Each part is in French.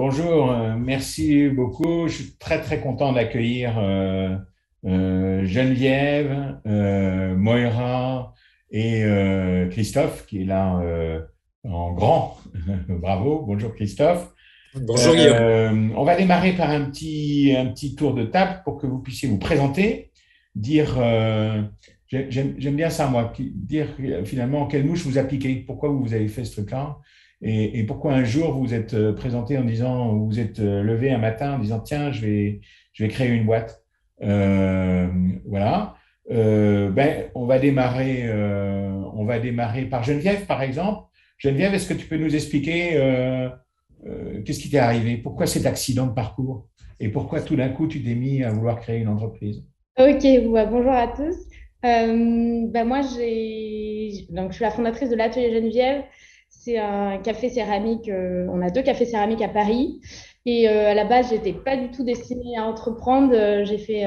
Bonjour, merci beaucoup. Je suis très très content d'accueillir Geneviève, Moira et Christophe qui est là en grand. Bravo, bonjour Christophe. Bonjour Guillaume. On va démarrer par un petit tour de table pour que vous puissiez vous présenter, dire, j'aime bien ça moi, dire finalement quelle mouche vous appliquez, pourquoi vous avez fait ce truc-là. Et pourquoi un jour vous vous êtes présenté en disant, vous vous êtes levé un matin en disant, tiens, je vais créer une boîte. Euh, voilà. On va démarrer par Geneviève, par exemple. Geneviève, est-ce que tu peux nous expliquer qu'est-ce qui t'est arrivé? Pourquoi cet accident de parcours? Et pourquoi tout d'un coup tu t'es mis à vouloir créer une entreprise? Ok, bonjour à tous. Moi, donc, je suis la fondatrice de l'Atelier Geneviève. C'est un café céramique. On a deux cafés céramiques à Paris. Et à la base, j'étais pas du tout destinée à entreprendre. J'ai fait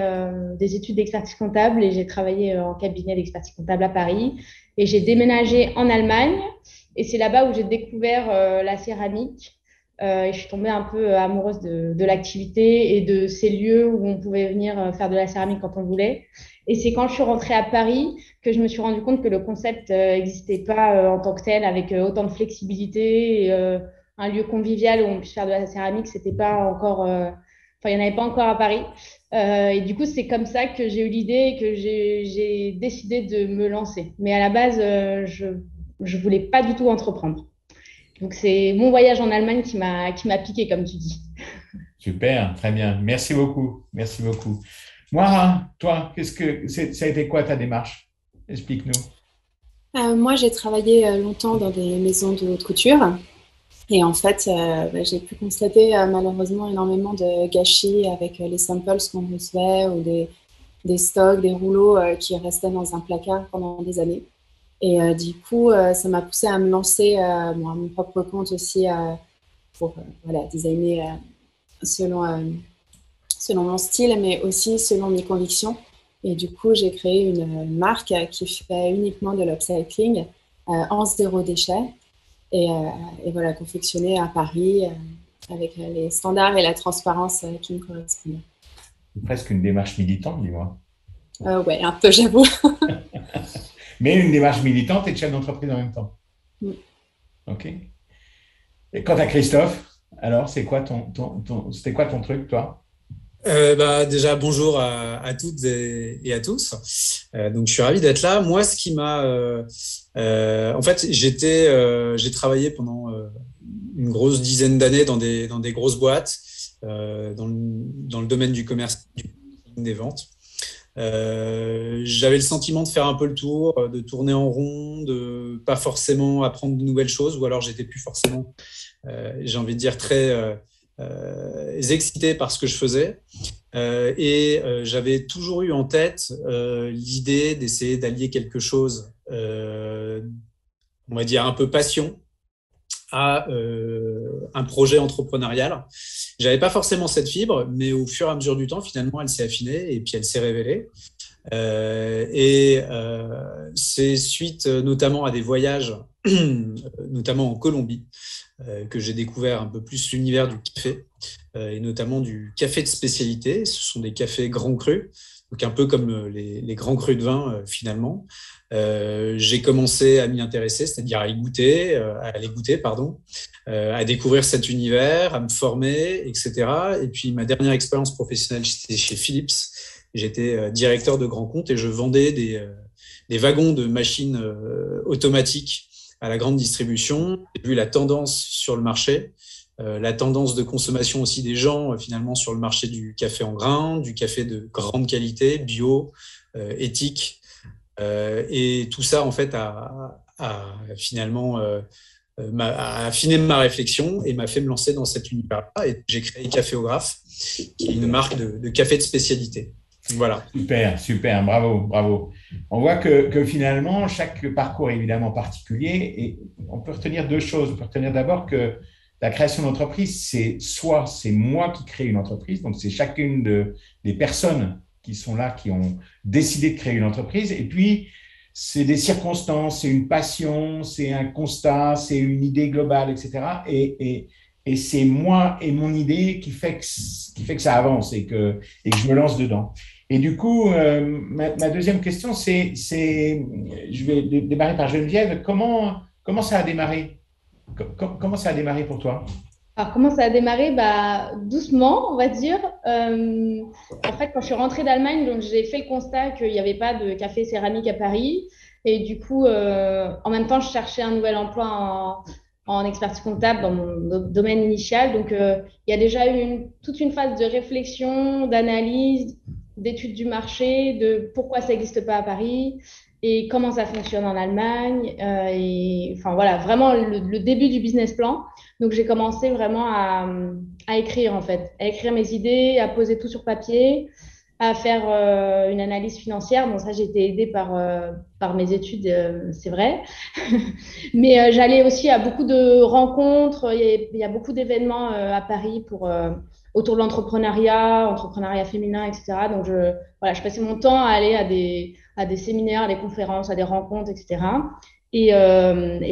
des études d'expertise comptable et j'ai travaillé en cabinet d'expertise comptable à Paris. Et j'ai déménagé en Allemagne. Et c'est là-bas où j'ai découvert la céramique. Et je suis tombée un peu amoureuse de l'activité et de ces lieux où on pouvait venir faire de la céramique quand on voulait. Et c'est quand je suis rentrée à Paris que je me suis rendu compte que le concept n'existait pas en tant que tel, avec autant de flexibilité et un lieu convivial où on puisse faire de la céramique. C'était pas encore, enfin, il n'y en avait pas encore à Paris. Et du coup, c'est comme ça que j'ai eu l'idée et que j'ai décidé de me lancer. Mais à la base, je voulais pas du tout entreprendre. Donc, c'est mon voyage en Allemagne qui m'a piqué, comme tu dis. Super, très bien. Merci beaucoup. Merci beaucoup. Moira, toi, ça a été quoi ta démarche? Explique-nous. Moi, j'ai travaillé longtemps dans des maisons de haute couture et en fait, j'ai pu constater malheureusement énormément de gâchis avec les samples qu'on recevait ou des stocks, des rouleaux qui restaient dans un placard pendant des années. Et du coup, ça m'a poussé à me lancer bon, à mon propre compte aussi pour voilà, designer selon mon style, mais aussi selon mes convictions. Et du coup, j'ai créé une marque qui fait uniquement de l'upcycling en zéro déchet et voilà, confectionnée à Paris avec les standards et la transparence qui me correspondent. C'est presque une démarche militante, dis-moi. Ouais, un peu, j'avoue. Mais une démarche militante et de chef d'entreprise en même temps. Mm. OK. Et quant à Christophe, alors, c'était quoi ton truc, toi? Déjà, bonjour à toutes et à tous. Donc, je suis ravi d'être là. Moi, ce qui m'a... en fait, j'ai travaillé pendant une grosse dizaine d'années dans des grosses boîtes, dans le domaine du commerce, des ventes. J'avais le sentiment de faire un peu le tour, de tourner en rond, de pas forcément apprendre de nouvelles choses, ou alors j'étais plus forcément, j'ai envie de dire, très excité par ce que je faisais. J'avais toujours eu en tête l'idée d'essayer d'allier quelque chose, on va dire un peu passion, à un projet entrepreneurial. J'avais pas forcément cette fibre, mais au fur et à mesure du temps, finalement, elle s'est affinée et puis elle s'est révélée. C'est suite notamment à des voyages, notamment en Colombie, que j'ai découvert un peu plus l'univers du café, et notamment du café de spécialité. Ce sont des cafés grands crus, donc un peu comme les grands crus de vin finalement. J'ai commencé à m'y intéresser, c'est-à-dire à les goûter, pardon, à découvrir cet univers, à me former, etc. Et puis ma dernière expérience professionnelle, c'était chez Philips. J'étais directeur de grand compte et je vendais des wagons de machines automatiques à la grande distribution. J'ai vu la tendance sur le marché, la tendance de consommation aussi des gens finalement sur le marché du café en grains, du café de grande qualité, bio, éthique. Et tout ça, en fait, a finalement a affiné ma réflexion et m'a fait me lancer dans cet univers-là. Et j'ai créé Caféographe, qui est une marque de café de spécialité. Voilà. Super, super, bravo, bravo. On voit que finalement, chaque parcours est évidemment particulier et on peut retenir deux choses. On peut retenir d'abord que la création d'entreprise, c'est moi qui crée une entreprise, donc c'est des personnes qui sont là, qui ont décidé de créer une entreprise, et puis c'est des circonstances, c'est une passion, c'est un constat, c'est une idée globale, etc. et c'est moi et mon idée qui fait que ça avance et que je me lance dedans. Et du coup, ma deuxième question, je vais démarrer par Geneviève. Comment ça a démarré? Comment ça a démarré pour toi? Alors, comment ça a démarré? Bah, doucement, on va dire. En fait, quand je suis rentrée d'Allemagne, donc j'ai fait le constat qu'il n'y avait pas de café céramique à Paris. Et du coup, en même temps, je cherchais un nouvel emploi en expertise comptable dans mon domaine initial. Donc, il y a déjà eu toute une phase de réflexion, d'analyse, d'étude du marché, de pourquoi ça n'existe pas à Paris et comment ça fonctionne en Allemagne. Et enfin, voilà, vraiment le début du business plan. Donc, j'ai commencé vraiment à écrire, en fait, à écrire mes idées, à poser tout sur papier, à faire une analyse financière. Bon, ça, j'ai été aidée par mes études, c'est vrai. Mais j'allais aussi à beaucoup de rencontres. Il y a beaucoup d'événements à Paris autour de l'entrepreneuriat, entrepreneuriat féminin, etc. Donc, voilà, je passais mon temps à aller à des séminaires, à des conférences, à des rencontres, etc. Et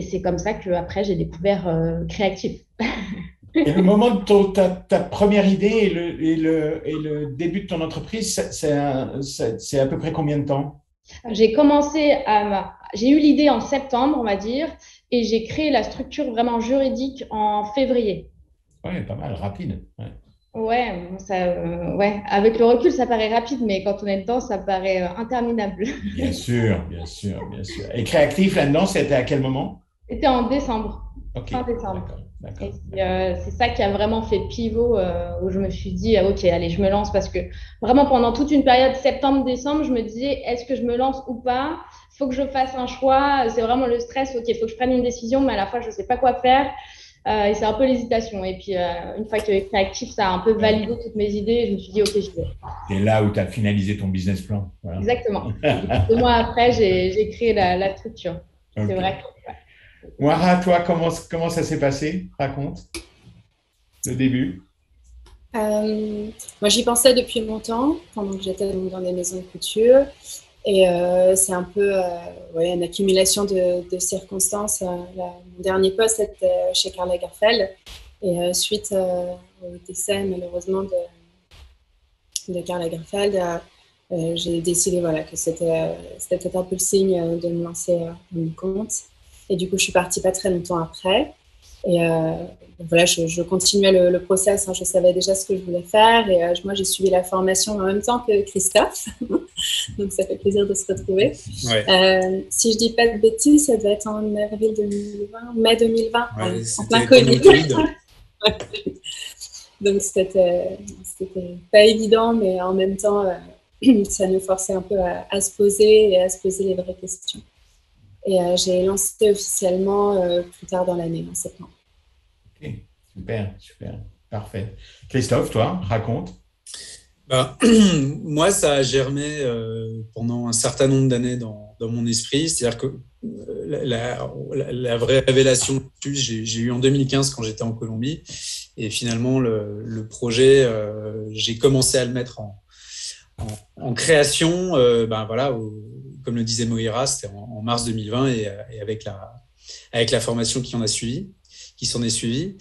c'est comme ça qu'après, j'ai découvert Créatif. Et le moment de ta première idée et le début de ton entreprise, c'est à peu près combien de temps? J'ai eu l'idée en septembre, on va dire, et j'ai créé la structure vraiment juridique en février. Ouais, pas mal, rapide. Ouais. Ouais, ouais, avec le recul, ça paraît rapide, mais quand on est dedans, ça paraît interminable. Bien sûr, bien sûr, bien sûr. Et créatif là-dedans, c'était à quel moment? C'était en décembre, Ok, fin décembre. d'accord, Et d'accord, d'accord. c'est ça qui a vraiment fait pivot, où je me suis dit, ah, ok, allez, je me lance parce que vraiment pendant toute une période septembre-décembre, je me disais, est-ce que je me lance ou pas? Il faut que je fasse un choix. C'est vraiment le stress, ok, il faut que je prenne une décision, mais à la fois, je ne sais pas quoi faire. Et c'est un peu l'hésitation. Et puis, une fois que Créatif, ça a un peu Ouais. validé toutes mes idées, je me suis dit, ok, j'y vais. C'est là où tu as finalisé ton business plan. Voilà. Exactement. Et du coup, 2 mois après, j'ai créé la structure. C'est Ok. vrai. Moira, toi, comment ça s'est passé? Raconte le début. Moi, j'y pensais depuis longtemps, pendant que j'étais donc dans des maisons de couture. Et c'est un peu ouais, une accumulation de circonstances. Mon dernier poste était chez Karl Lagerfeld. Et suite au décès, malheureusement, de Karl Lagerfeld, j'ai décidé voilà, que c'était peut-être un peu le signe de me lancer à mon compte. Et du coup, je suis partie pas très longtemps après. Et voilà, je continuais le process. Hein, je savais déjà ce que je voulais faire. Et moi, j'ai suivi la formation en même temps que Christophe. Donc, ça fait plaisir de se retrouver. Ouais. Si je dis pas de bêtises, ça doit être en avril 2020, mai 2020, Ouais, en plein c'était pendant le Covid. Donc, c'était pas évident, mais en même temps, ça nous forçait un peu à se poser et à se poser les vraies questions. Et j'ai lancé officiellement plus tard dans l'année, en septembre. Ok, super, super, parfait. Christophe, toi, raconte. Bah, moi, ça a germé pendant un certain nombre d'années dans mon esprit. C'est-à-dire que la vraie révélation, j'ai eu en 2015 quand j'étais en Colombie. Et finalement, le projet, j'ai commencé à le mettre en création. Ben voilà, comme le disait Moira, c'était en mars 2020 et avec la formation qui s'en est suivie.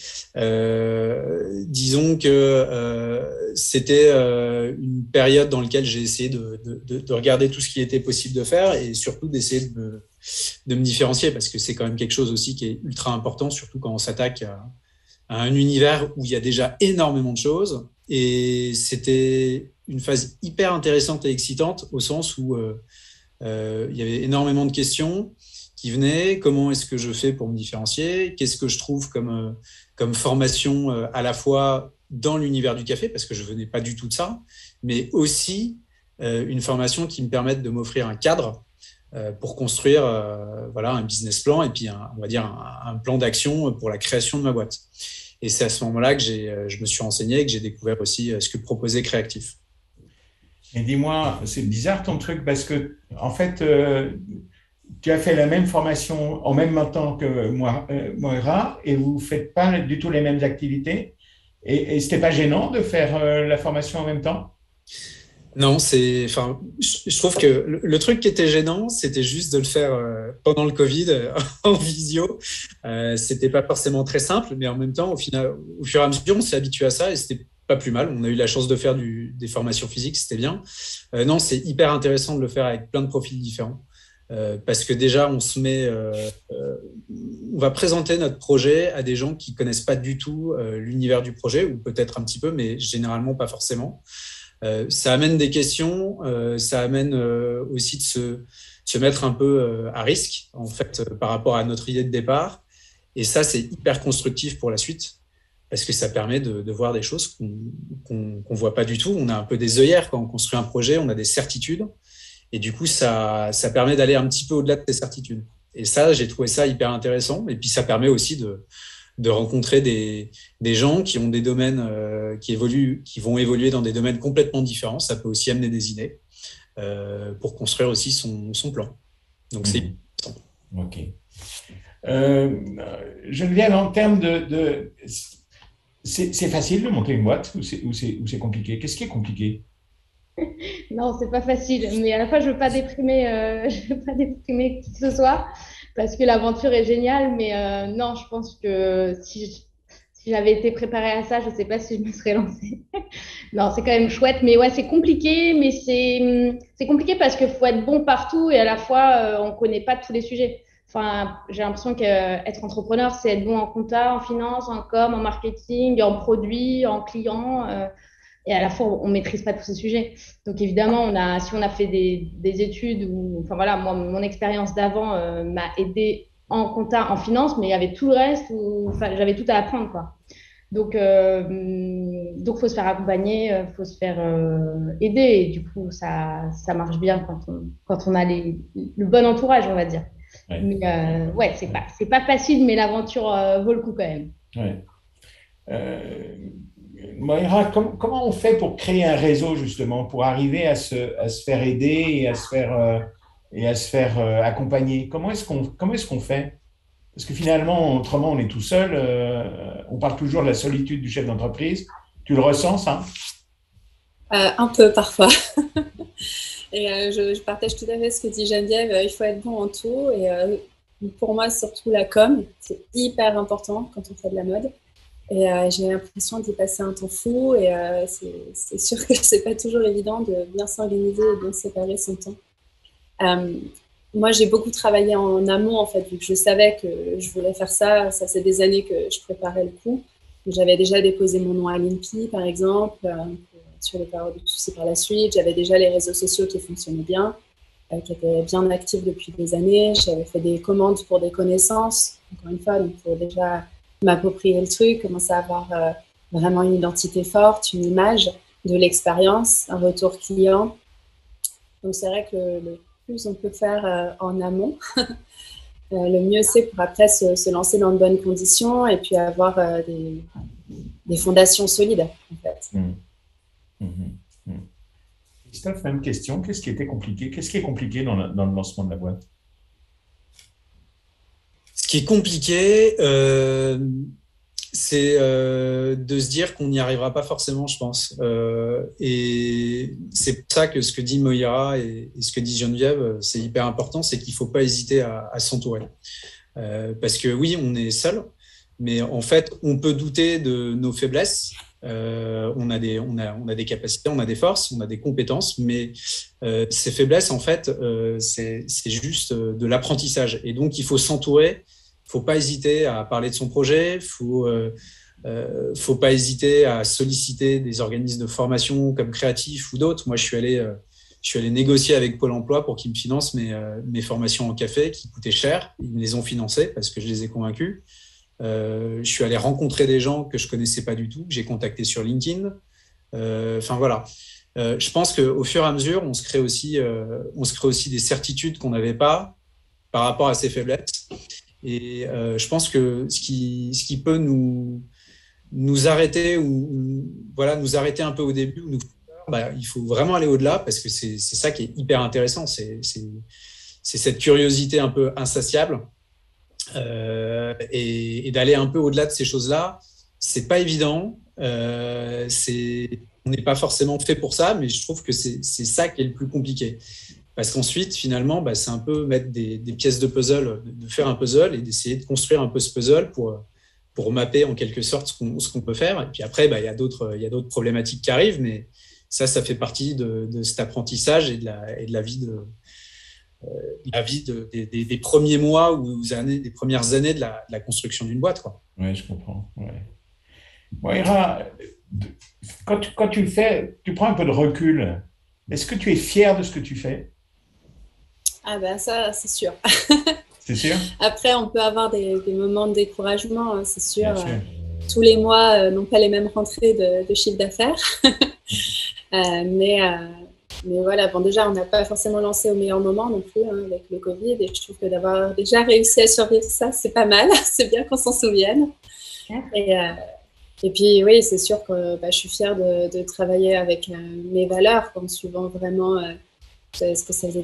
Disons que c'était une période dans laquelle j'ai essayé de regarder tout ce qui était possible de faire et surtout d'essayer de me différencier parce que c'est quand même quelque chose aussi qui est ultra important, surtout quand on s'attaque à un univers où il y a déjà énormément de choses. Et c'était une phase hyper intéressante et excitante au sens où il y avait énormément de questions qui venaient. Comment est-ce que je fais pour me différencier? Qu'est-ce que je trouve comme formation à la fois dans l'univers du café, parce que je ne venais pas du tout de ça, mais aussi une formation qui me permette de m'offrir un cadre pour construire voilà, un business plan et puis on va dire un plan d'action pour la création de ma boîte. Et c'est à ce moment-là que je me suis renseigné et que j'ai découvert aussi ce que proposait Créatif. Et dis-moi, c'est bizarre ton truc parce que, en fait, tu as fait la même formation en même temps que moi, Moira, et vous ne faites pas du tout les mêmes activités. Et ce n'était pas gênant de faire la formation en même temps? Non, je trouve que le truc qui était gênant, c'était juste de le faire pendant le Covid, en visio. C'était pas forcément très simple, mais en même temps, au final, au fur et à mesure, on s'est habitué à ça et c'était pas plus mal. On a eu la chance de faire des formations physiques, c'était bien. Non, c'est hyper intéressant de le faire avec plein de profils différents. Parce que déjà, on va présenter notre projet à des gens qui connaissent pas du tout l'univers du projet, ou peut-être un petit peu, mais généralement pas forcément. Ça amène des questions, ça amène aussi de se mettre un peu à risque, en fait, par rapport à notre idée de départ. Et ça, c'est hyper constructif pour la suite, parce que ça permet de voir des choses qu'on voit pas du tout. On a un peu des œillères quand on construit un projet, on a des certitudes. Et du coup, ça permet d'aller un petit peu au-delà de ces certitudes. Et ça, j'ai trouvé ça hyper intéressant. Et puis, ça permet aussi de rencontrer des gens qui ont des domaines qui vont évoluer dans des domaines complètement différents. Ça peut aussi amener des idées pour construire aussi son plan. Donc, c'est important. OK. Geneviève, en termes c'est facile de monter une boîte ou c'est compliqué? Qu'est-ce qui est compliqué? Non, c'est pas facile, mais à la fois, je veux pas déprimer, je veux pas déprimer qui que ce soit, parce que l'aventure est géniale, mais non, je pense que si j'avais été préparée à ça, je sais pas si je me serais lancée. Non, c'est quand même chouette, mais ouais, c'est compliqué, mais c'est compliqué parce qu'il faut être bon partout et à la fois, on connaît pas tous les sujets. Enfin, j'ai l'impression qu'être entrepreneur, c'est être bon en compta, en finance, en com, en marketing, en produit, en client. Et à la fois, on ne maîtrise pas tous ces sujets. Donc, évidemment, si on a fait des études, enfin voilà, moi, mon expérience d'avant m'a aidé en compta, en finance, mais il y avait tout le reste, enfin, j'avais tout à apprendre, quoi. Donc, faut se faire accompagner, faut se faire aider. Et du coup, ça marche bien quand on a le bon entourage, on va dire. Ouais. Mais ouais, c'est pas facile, mais l'aventure vaut le coup quand même. Ouais. Moira, comment on fait pour créer un réseau, justement, pour arriver à se faire aider et à se faire accompagner? Comment est-ce qu'on fait? Parce que finalement, autrement, on est tout seul. On parle toujours de la solitude du chef d'entreprise. Tu le ressens, ça? Un peu parfois. Et je partage tout à fait ce que dit Geneviève. Il faut être bon en tout. Et pour moi, surtout la com, c'est hyper important quand on fait de la mode. Et j'ai l'impression d'y passer un temps fou. Et c'est sûr que c'est pas toujours évident de bien s'organiser et bien séparer son temps. Moi, j'ai beaucoup travaillé en amont, en fait, vu que je savais que je voulais faire ça. Ça fait des années que je préparais le coup. J'avais déjà déposé mon nom à l'INPI, par exemple, sur les périodes de soucis par la suite. J'avais déjà les réseaux sociaux qui fonctionnaient bien, qui étaient bien actifs depuis des années. J'avais fait des commandes pour des connaissances, encore une fois, donc pour déjà m'approprier le truc, commencer à avoir vraiment une identité forte, une image de l'expérience, un retour client. Donc, c'est vrai que le plus on peut faire en amont, le mieux c'est pour après se lancer dans de bonnes conditions et puis avoir des fondations solides, en fait. Christophe, même question. Qu'est-ce qui était compliqué? Qu'est-ce qui est compliqué dans le lancement de la boîte? Ce qui est compliqué, c'est de se dire qu'on n'y arrivera pas forcément, je pense. Et c'est pour ça que ce que dit Moira et ce que dit Geneviève, c'est hyper important, c'est qu'il ne faut pas hésiter à s'entourer. Parce que oui, on est seul, mais en fait, on peut douter de nos faiblesses. On a des capacités, on a des forces, on a des compétences, mais ces faiblesses, en fait, c'est juste de l'apprentissage. Et donc, il faut s'entourer. Il ne faut pas hésiter à parler de son projet, il ne faut pas hésiter à solliciter des organismes de formation comme Créatif ou d'autres. Moi, je suis allé négocier avec Pôle emploi pour qu'ils me financent mes formations en café qui coûtaient cher. Ils me les ont financées parce que je les ai convaincus. Je suis allé rencontrer des gens que je ne connaissais pas du tout, que j'ai contactés sur LinkedIn. Enfin, voilà. Je pense qu'au fur et à mesure, on se crée aussi des certitudes qu'on n'avait pas par rapport à ces faiblesses. Et je pense que ce qui peut nous arrêter nous arrêter un peu au début, il faut vraiment aller au-delà parce que c'est ça qui est hyper intéressant. C'est cette curiosité un peu insatiable et d'aller un peu au-delà de ces choses-là. C'est pas évident. On n'est pas forcément fait pour ça, mais je trouve que c'est ça qui est le plus compliqué. Parce qu'ensuite, finalement, c'est un peu mettre des pièces de puzzle, de faire un puzzle et d'essayer de construire un peu ce puzzle pour mapper en quelque sorte ce qu'on peut faire. Et puis après, il y a d'autres problématiques qui arrivent, mais ça fait partie de cet apprentissage et de la vie des premiers mois ou des premières années de la construction d'une boîte, quoi. Oui, je comprends. Ouais. Bon, Ira, quand tu le fais, tu prends un peu de recul. Est-ce que tu es fier de ce que tu fais? Ah ben ça, c'est sûr. C'est sûr? Après, on peut avoir des moments de découragement, hein, c'est sûr. Bien sûr. Tous les mois n'ont pas les mêmes rentrées de chiffre d'affaires. Mais voilà, bon, déjà, on n'a pas forcément lancé au meilleur moment non plus, hein, avec le Covid. Et je trouve que d'avoir déjà réussi à survivre ça, c'est pas mal. C'est bien qu'on s'en souvienne. Et puis, oui, c'est sûr que je suis fière de travailler avec mes valeurs, en suivant vraiment ce que ça faisait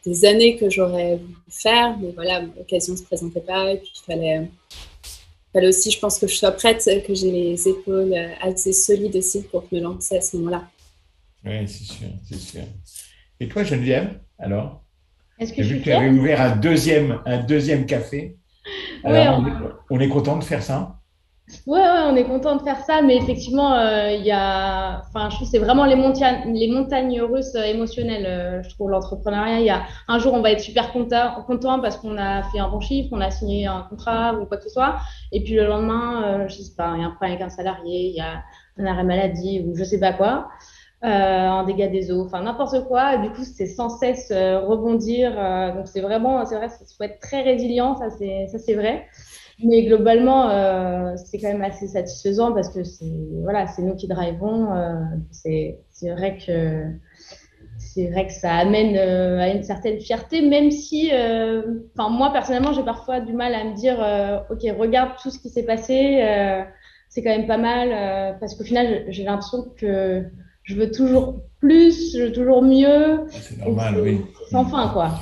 des années que j'aurais voulu faire. Mais voilà, l'occasion ne se présentait pas. Et puis, il fallait aussi, je pense, que je sois prête, que j'ai les épaules assez solides aussi pour me lancer à ce moment-là. Oui, c'est sûr, c'est sûr. Et toi, Geneviève, alors? Est-ce que J'ai je vu suis que tu avais fière? ouvert un deuxième café. Oui, Alors, on est content de faire ça? ouais, on est content de faire ça, mais effectivement, je trouve que c'est vraiment les montagnes russes émotionnelles. Je trouve l'entrepreneuriat, il y a un jour, on va être super content parce qu'on a fait un bon chiffre, on a signé un contrat ou quoi que ce soit, et puis le lendemain, je sais pas, il y a un problème avec un salarié, il y a un arrêt maladie ou je sais pas quoi, un dégât des eaux, enfin n'importe quoi. Et du coup, c'est sans cesse rebondir. Donc c'est vrai, il faut être très résilient, ça c'est vrai. Mais globalement, c'est quand même assez satisfaisant parce que c'est nous qui drivons. C'est vrai que ça amène à une certaine fierté, même si, moi personnellement, j'ai parfois du mal à me dire, ok, regarde tout ce qui s'est passé, c'est quand même pas mal, parce qu'au final, j'ai l'impression que je veux toujours plus, je veux toujours mieux, C'est et normal, oui. c'est sans fin, quoi.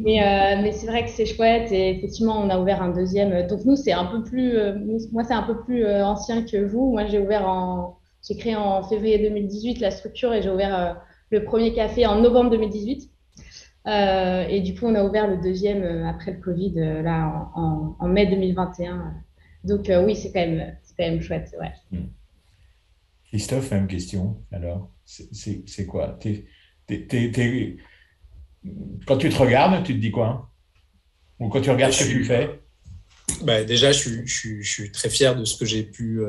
Mais c'est vrai que c'est chouette et effectivement, on a ouvert un deuxième. Donc nous, c'est un peu plus, moi, c'est un peu plus ancien que vous. Moi, j'ai créé en février 2018 la structure et j'ai ouvert le premier café en novembre 2018. Et du coup, on a ouvert le deuxième après le Covid, là, en mai 2021. Donc oui, c'est quand même chouette, ouais. Christophe, même question. Alors, c'est quoi? Quand tu te regardes, tu te dis quoi? Ou quand tu regardes ce que tu fais? Déjà, je suis très fier de ce que j'ai pu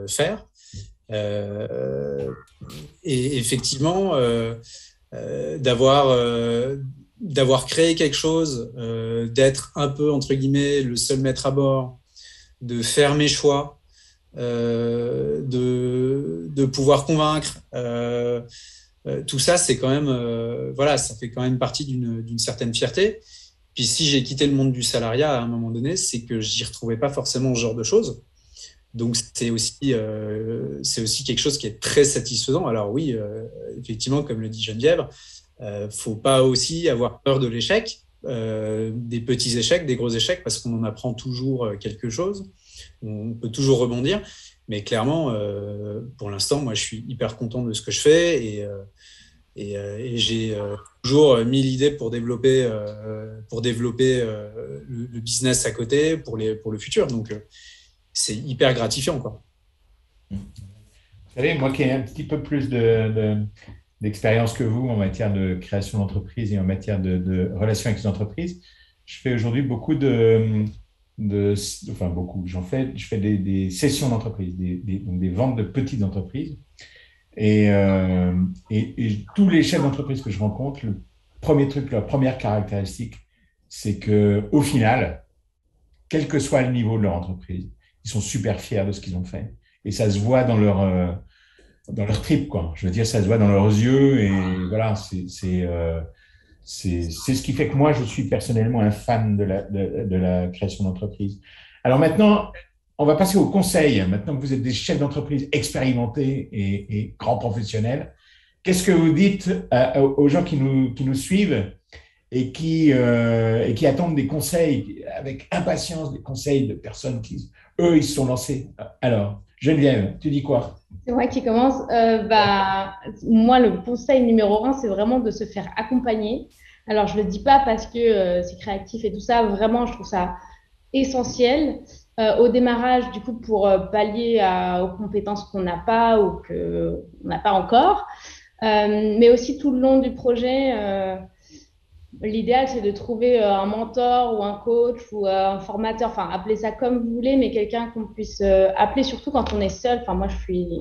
faire. Et effectivement, d'avoir créé quelque chose, d'être un peu, entre guillemets, le seul maître à bord, de faire mes choix, de pouvoir convaincre. Tout ça, c'est quand même, ça fait quand même partie d'une certaine fierté. Puis si j'ai quitté le monde du salariat à un moment donné, c'est que j'y retrouvais pas forcément ce genre de choses. Donc c'est aussi quelque chose qui est très satisfaisant. Alors oui, effectivement, comme le dit Geneviève, faut pas aussi avoir peur de l'échec, des petits échecs, des gros échecs, parce qu'on en apprend toujours quelque chose. On peut toujours rebondir. Mais clairement, pour l'instant, moi, je suis hyper content de ce que je fais et j'ai toujours mis l'idée pour développer le business à côté pour le futur. Donc, c'est hyper gratifiant, quoi. Vous savez, moi qui ai un petit peu plus d'expérience que vous en matière de création d'entreprise et en matière de relations avec les entreprises, je fais aujourd'hui beaucoup je fais des sessions d'entreprise, donc des ventes de petites entreprises. Et tous les chefs d'entreprise que je rencontre, le premier truc, la première caractéristique, c'est qu'au final, quel que soit le niveau de leur entreprise, ils sont super fiers de ce qu'ils ont fait. Et ça se voit dans leur trip, quoi. Je veux dire, ça se voit dans leurs yeux. Et voilà, c'est ce qui fait que moi, je suis personnellement un fan de la création d'entreprise. Alors maintenant, on va passer au conseil. Maintenant que vous êtes des chefs d'entreprise expérimentés et grands professionnels, qu'est-ce que vous dites aux gens qui nous suivent et qui attendent des conseils avec impatience, des conseils de personnes qui, eux, ils se sont lancés? Alors, Geneviève, tu dis quoi? C'est moi qui commence. Moi, le conseil numéro un, c'est vraiment de se faire accompagner. Alors, je ne le dis pas parce que c'est créatif et tout ça. Vraiment, je trouve ça essentiel. Au démarrage, du coup, pour pallier aux compétences qu'on n'a pas ou qu'on n'a pas encore. Mais aussi tout le long du projet. L'idéal, c'est de trouver un mentor ou un coach ou un formateur, enfin, appelez ça comme vous voulez, mais quelqu'un qu'on puisse appeler, surtout quand on est seul. Enfin, moi, je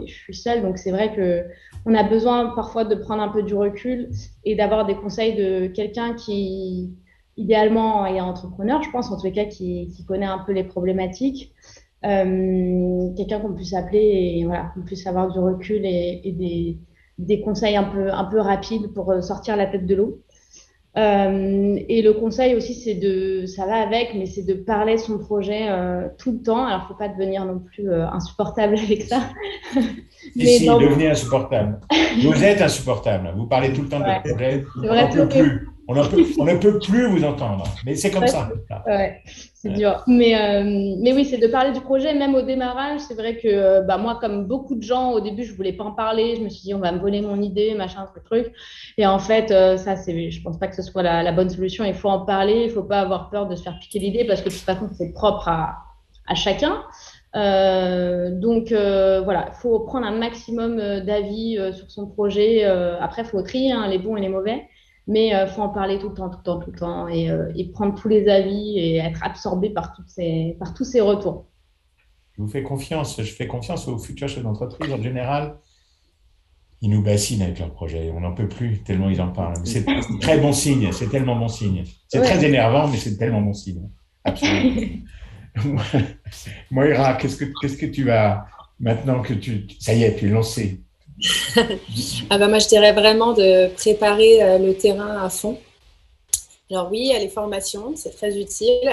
suis seule, donc c'est vrai qu'on a besoin parfois de prendre un peu du recul et d'avoir des conseils de quelqu'un qui, idéalement, est entrepreneur, je pense, en tous les cas, qui connaît un peu les problématiques. Quelqu'un qu'on puisse appeler et voilà, qu'on puisse avoir du recul et des conseils un peu rapides pour sortir la tête de l'eau. Et le conseil aussi, ça va avec, mais c'est de parler de son projet tout le temps. Alors, il ne faut pas devenir non plus insupportable avec ça. Si, devenez insupportable. Vous êtes insupportable. Vous parlez tout le temps de votre projet. On n'en peut plus. On ne peut plus vous entendre. Mais c'est comme ça. Ouais, c'est dur. Mais oui, c'est de parler du projet, même au démarrage. C'est vrai que moi, comme beaucoup de gens, au début, je ne voulais pas en parler. Je me suis dit, on va me voler mon idée, machin, ce truc. Et en fait, je ne pense pas que ce soit la bonne solution. Il faut en parler. Il ne faut pas avoir peur de se faire piquer l'idée parce que de toute façon, c'est propre à chacun. Donc voilà, il faut prendre un maximum d'avis sur son projet. Après, il faut trier les bons et les mauvais. Mais il faut en parler tout le temps et prendre tous les avis et être absorbé par tous ces retours. Je vous fais confiance. Je fais confiance aux futurs chefs d'entreprise. En général, ils nous bassinent avec leurs projets. On n'en peut plus tellement ils en parlent. C'est très bon signe. C'est tellement bon signe. C'est très énervant, mais c'est tellement bon signe. Absolument. Moira, qu'est-ce que tu vas maintenant que ça y est, tu es lancé? Moi, je dirais vraiment de préparer le terrain à fond. Alors oui, il y a les formations, c'est très utile.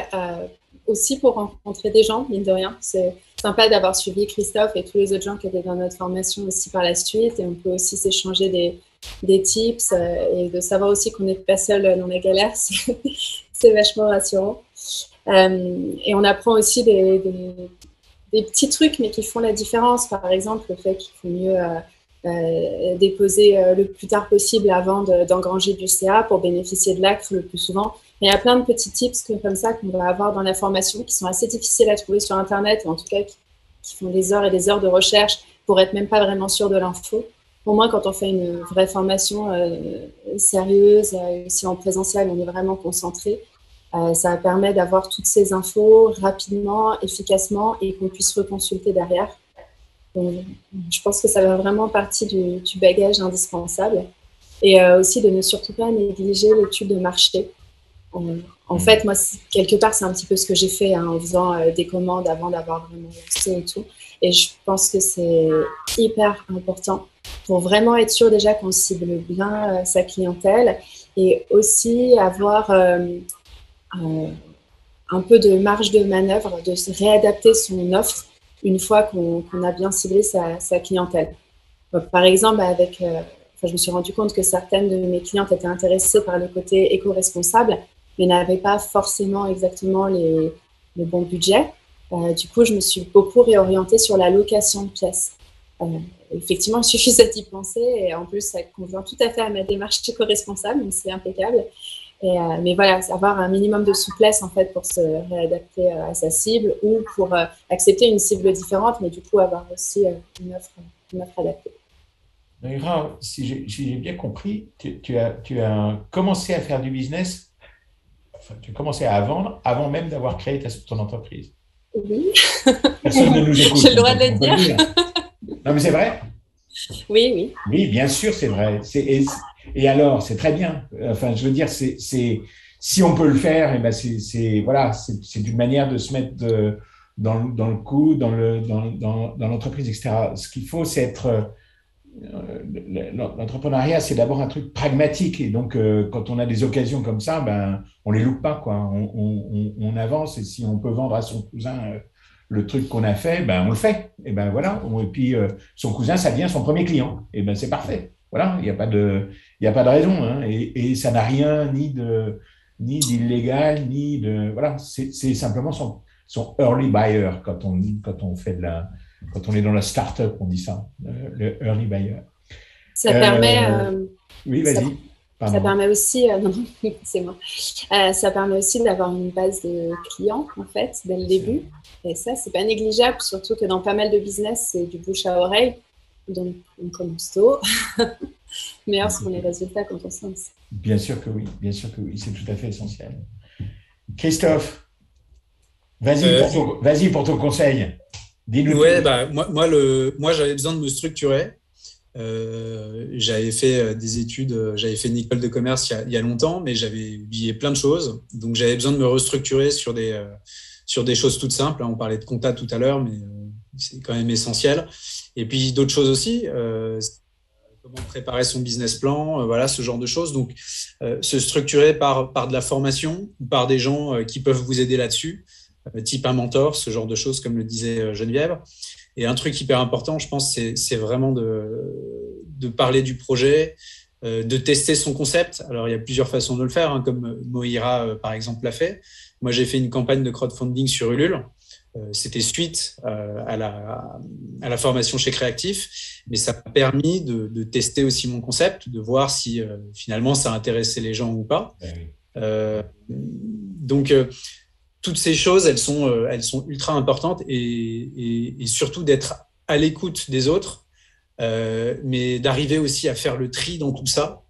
Aussi pour rencontrer des gens, mine de rien. C'est sympa d'avoir suivi Christophe et tous les autres gens qui étaient dans notre formation aussi par la suite. Et on peut aussi s'échanger des tips et de savoir aussi qu'on n'est pas seul dans les galères. C'est vachement rassurant. Et on apprend aussi des petits trucs, mais qui font la différence. Par exemple, le fait qu'il faut mieux déposer le plus tard possible avant d'engranger du CA pour bénéficier de l'ACRE le plus souvent. Mais il y a plein de petits tips comme ça qu'on va avoir dans la formation qui sont assez difficiles à trouver sur Internet, ou en tout cas qui font des heures et des heures de recherche pour être même pas vraiment sûr de l'info. Au moins, quand on fait une vraie formation sérieuse, si en présentiel, on est vraiment concentré, ça permet d'avoir toutes ces infos rapidement, efficacement et qu'on puisse reconsulter derrière. Donc, je pense que ça fait vraiment partie du bagage indispensable. Et aussi de ne surtout pas négliger l'étude de marché. En fait, moi, quelque part, c'est un petit peu ce que j'ai fait en faisant des commandes avant d'avoir vraiment lancé et tout. Et je pense que c'est hyper important pour vraiment être sûr déjà qu'on cible bien sa clientèle et aussi avoir un peu de marge de manœuvre, de se réadapter son offre une fois qu'on a bien ciblé sa clientèle. Donc, par exemple, je me suis rendu compte que certaines de mes clientes étaient intéressées par le côté éco-responsable, mais n'avaient pas forcément exactement le bon budget. Du coup, je me suis beaucoup réorientée sur la location de pièces. Effectivement, il suffisait d'y penser et en plus, ça convient tout à fait à ma démarche éco-responsable, donc c'est impeccable. Mais voilà, avoir un minimum de souplesse en fait pour se réadapter à sa cible ou pour accepter une cible différente, mais du coup avoir aussi une offre adaptée. Moira, si j'ai bien compris, tu as commencé à faire du business, enfin, tu as commencé à vendre avant même d'avoir créé ton entreprise. Oui. Personne ne nous écoute. J'ai le droit de le dire. Non, mais c'est vrai. Oui, oui. Oui, bien sûr, c'est vrai. Et alors, c'est très bien. Enfin, je veux dire, si on peut le faire, et ben c'est une manière de se mettre dans le coup, dans l'entreprise, etc. Ce qu'il faut, c'est être l'entrepreneuriat, c'est d'abord un truc pragmatique. Et donc, quand on a des occasions comme ça, ben, on les loupe pas, quoi. On avance et si on peut vendre à son cousin le truc qu'on a fait, ben, on le fait. Et ben voilà. Et puis, son cousin, ça devient son premier client. Et ben, c'est parfait. Voilà. Il n'y a pas de raison. Hein. Et ça n'a rien ni d'illégal, ni de. Voilà. C'est simplement son early buyer quand on fait quand on est dans la start-up, on dit ça, le early buyer. Ça permet, oui, vas-y. Ça permet aussi, non, c'est moi. Ça permet aussi d'avoir une base de clients, en fait, dès le début. Et ça, c'est pas négligeable, surtout que dans pas mal de business, c'est du bouche à oreille. Donc, on commence tôt. Meilleurs sont les résultats quand on se lance. Bien sûr que oui, c'est tout à fait essentiel. Christophe, vas-y pour ton conseil. Dis-nous. Ouais, moi, j'avais besoin de me structurer. J'avais fait des études, j'avais fait une école de commerce il y a longtemps, mais j'avais oublié plein de choses. Donc, j'avais besoin de me restructurer sur des choses toutes simples. On parlait de compta tout à l'heure, mais c'est quand même essentiel. Et puis, d'autres choses aussi, comment préparer son business plan, voilà, ce genre de choses. Donc, se structurer par de la formation ou par des gens qui peuvent vous aider là-dessus, type un mentor, ce genre de choses, comme le disait Geneviève. Et un truc hyper important, je pense, c'est vraiment de parler du projet, de tester son concept. Alors, il y a plusieurs façons de le faire, hein, comme Moira, par exemple, l'a fait. Moi, j'ai fait une campagne de crowdfunding sur Ulule. C'était suite à la formation chez Créactif, mais ça m'a permis de tester aussi mon concept, de voir si finalement ça intéressait les gens ou pas. Donc, toutes ces choses, elles sont ultra importantes et surtout d'être à l'écoute des autres, mais d'arriver aussi à faire le tri dans tout ça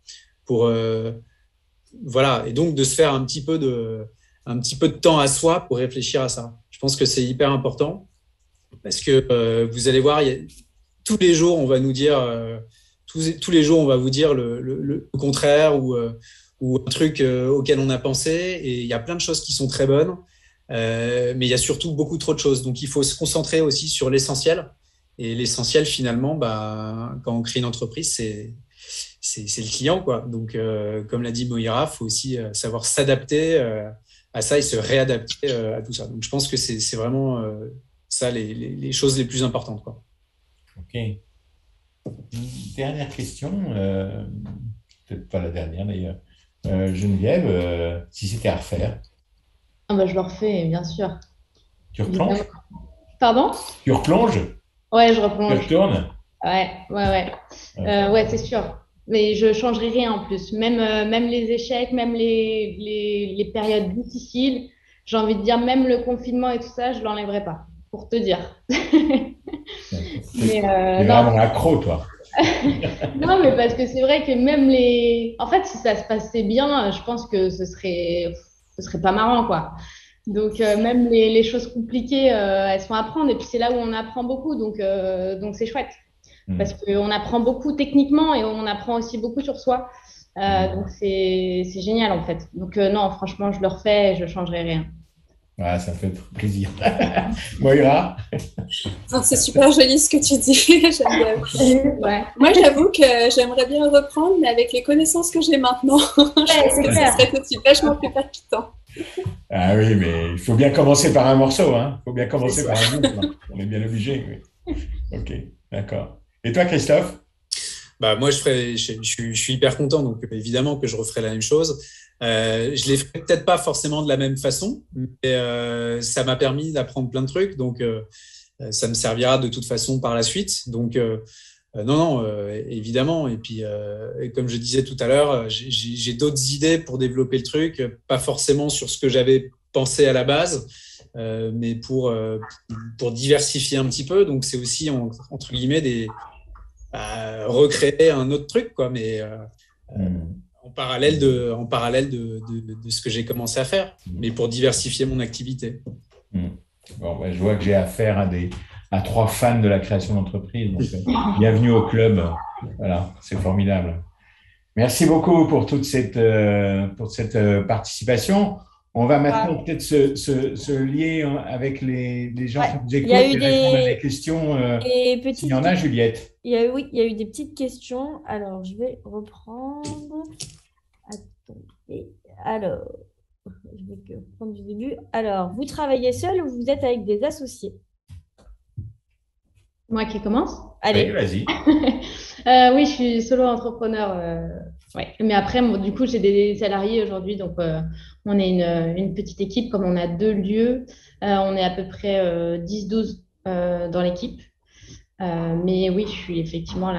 pour voilà, et donc de se faire un petit peu de temps à soi pour réfléchir à ça. Je pense que c'est hyper important parce que vous allez voir, tous les jours, on va nous dire, tous les jours, on va vous dire le contraire ou un truc auquel on a pensé. Et il y a plein de choses qui sont très bonnes, mais il y a surtout beaucoup trop de choses. Donc, il faut se concentrer aussi sur l'essentiel. Et l'essentiel, finalement, quand on crée une entreprise, c'est le client, quoi. Donc, comme l'a dit Moira, il faut aussi savoir s'adapter à ça et se réadapter à tout ça. Donc, je pense que c'est vraiment ça les choses les plus importantes, quoi. Ok. Une dernière question, peut-être pas la dernière d'ailleurs. Geneviève, si c'était à refaire, Je le refais, bien sûr. tu replonges? Pardon? Tu replonges? Ouais, je Tu replonge. retournes? Ouais, c'est sûr. Mais je ne changerai rien en plus. Même les échecs, même les périodes difficiles, j'ai envie de dire, même le confinement et tout ça, je ne l'enlèverai pas, pour te dire. Tu es vraiment accro, toi. Non, mais parce que c'est vrai que En fait, si ça se passait bien, je pense que ce serait pas marrant, quoi. Donc, même les choses compliquées, elles sont à apprendre. Et puis, c'est là où on apprend beaucoup. Donc c'est chouette. Parce qu'on apprend beaucoup techniquement et on apprend aussi beaucoup sur soi. Donc, c'est génial, en fait. Donc, non, franchement, je le refais et je ne changerai rien. Ouais, ça me fait plaisir. Moira? C'est super joli ce que tu dis. J'aime bien. Ouais. Moi, j'avoue que j'aimerais bien reprendre, mais avec les connaissances que j'ai maintenant, je pense que ce serait tout de suite vachement plus palpitant. Ah oui, mais il faut bien commencer par un morceau. Il faut bien commencer par un bout. On est bien obligé. Oui. Ok, d'accord. Et toi, Christophe? Moi, je suis hyper content, donc évidemment que je referai la même chose. Je ne les ferai peut-être pas forcément de la même façon, mais ça m'a permis d'apprendre plein de trucs, donc ça me servira de toute façon par la suite. Donc, non, évidemment. Et puis, comme je disais tout à l'heure, j'ai d'autres idées pour développer le truc, pas forcément sur ce que j'avais pensé à la base, mais pour diversifier un petit peu. Donc, c'est aussi, entre guillemets, recréer un autre truc, quoi, mais en parallèle de ce que j'ai commencé à faire, mais pour diversifier mon activité. Bon, je vois que j'ai affaire à 3 fans de la création d'entreprise. Donc, bienvenue au club. Voilà, c'est formidable. Merci beaucoup pour toute cette participation. On va maintenant peut-être se lier avec les gens qui nous écoutent et répondre à des questions. S'il y en a, Juliette. Oui, il y a eu des petites questions. Alors, je vais reprendre. Attendez. Alors, je vais reprendre du début. Alors, vous travaillez seul ou vous êtes avec des associés? Moi qui commence? Allez, vas-y. Oui, je suis solo entrepreneur. Ouais. Mais après, du coup, j'ai des salariés aujourd'hui. Donc, on est une petite équipe. Comme on a 2 lieux, on est à peu près 10-12 dans l'équipe. Mais oui, je suis effectivement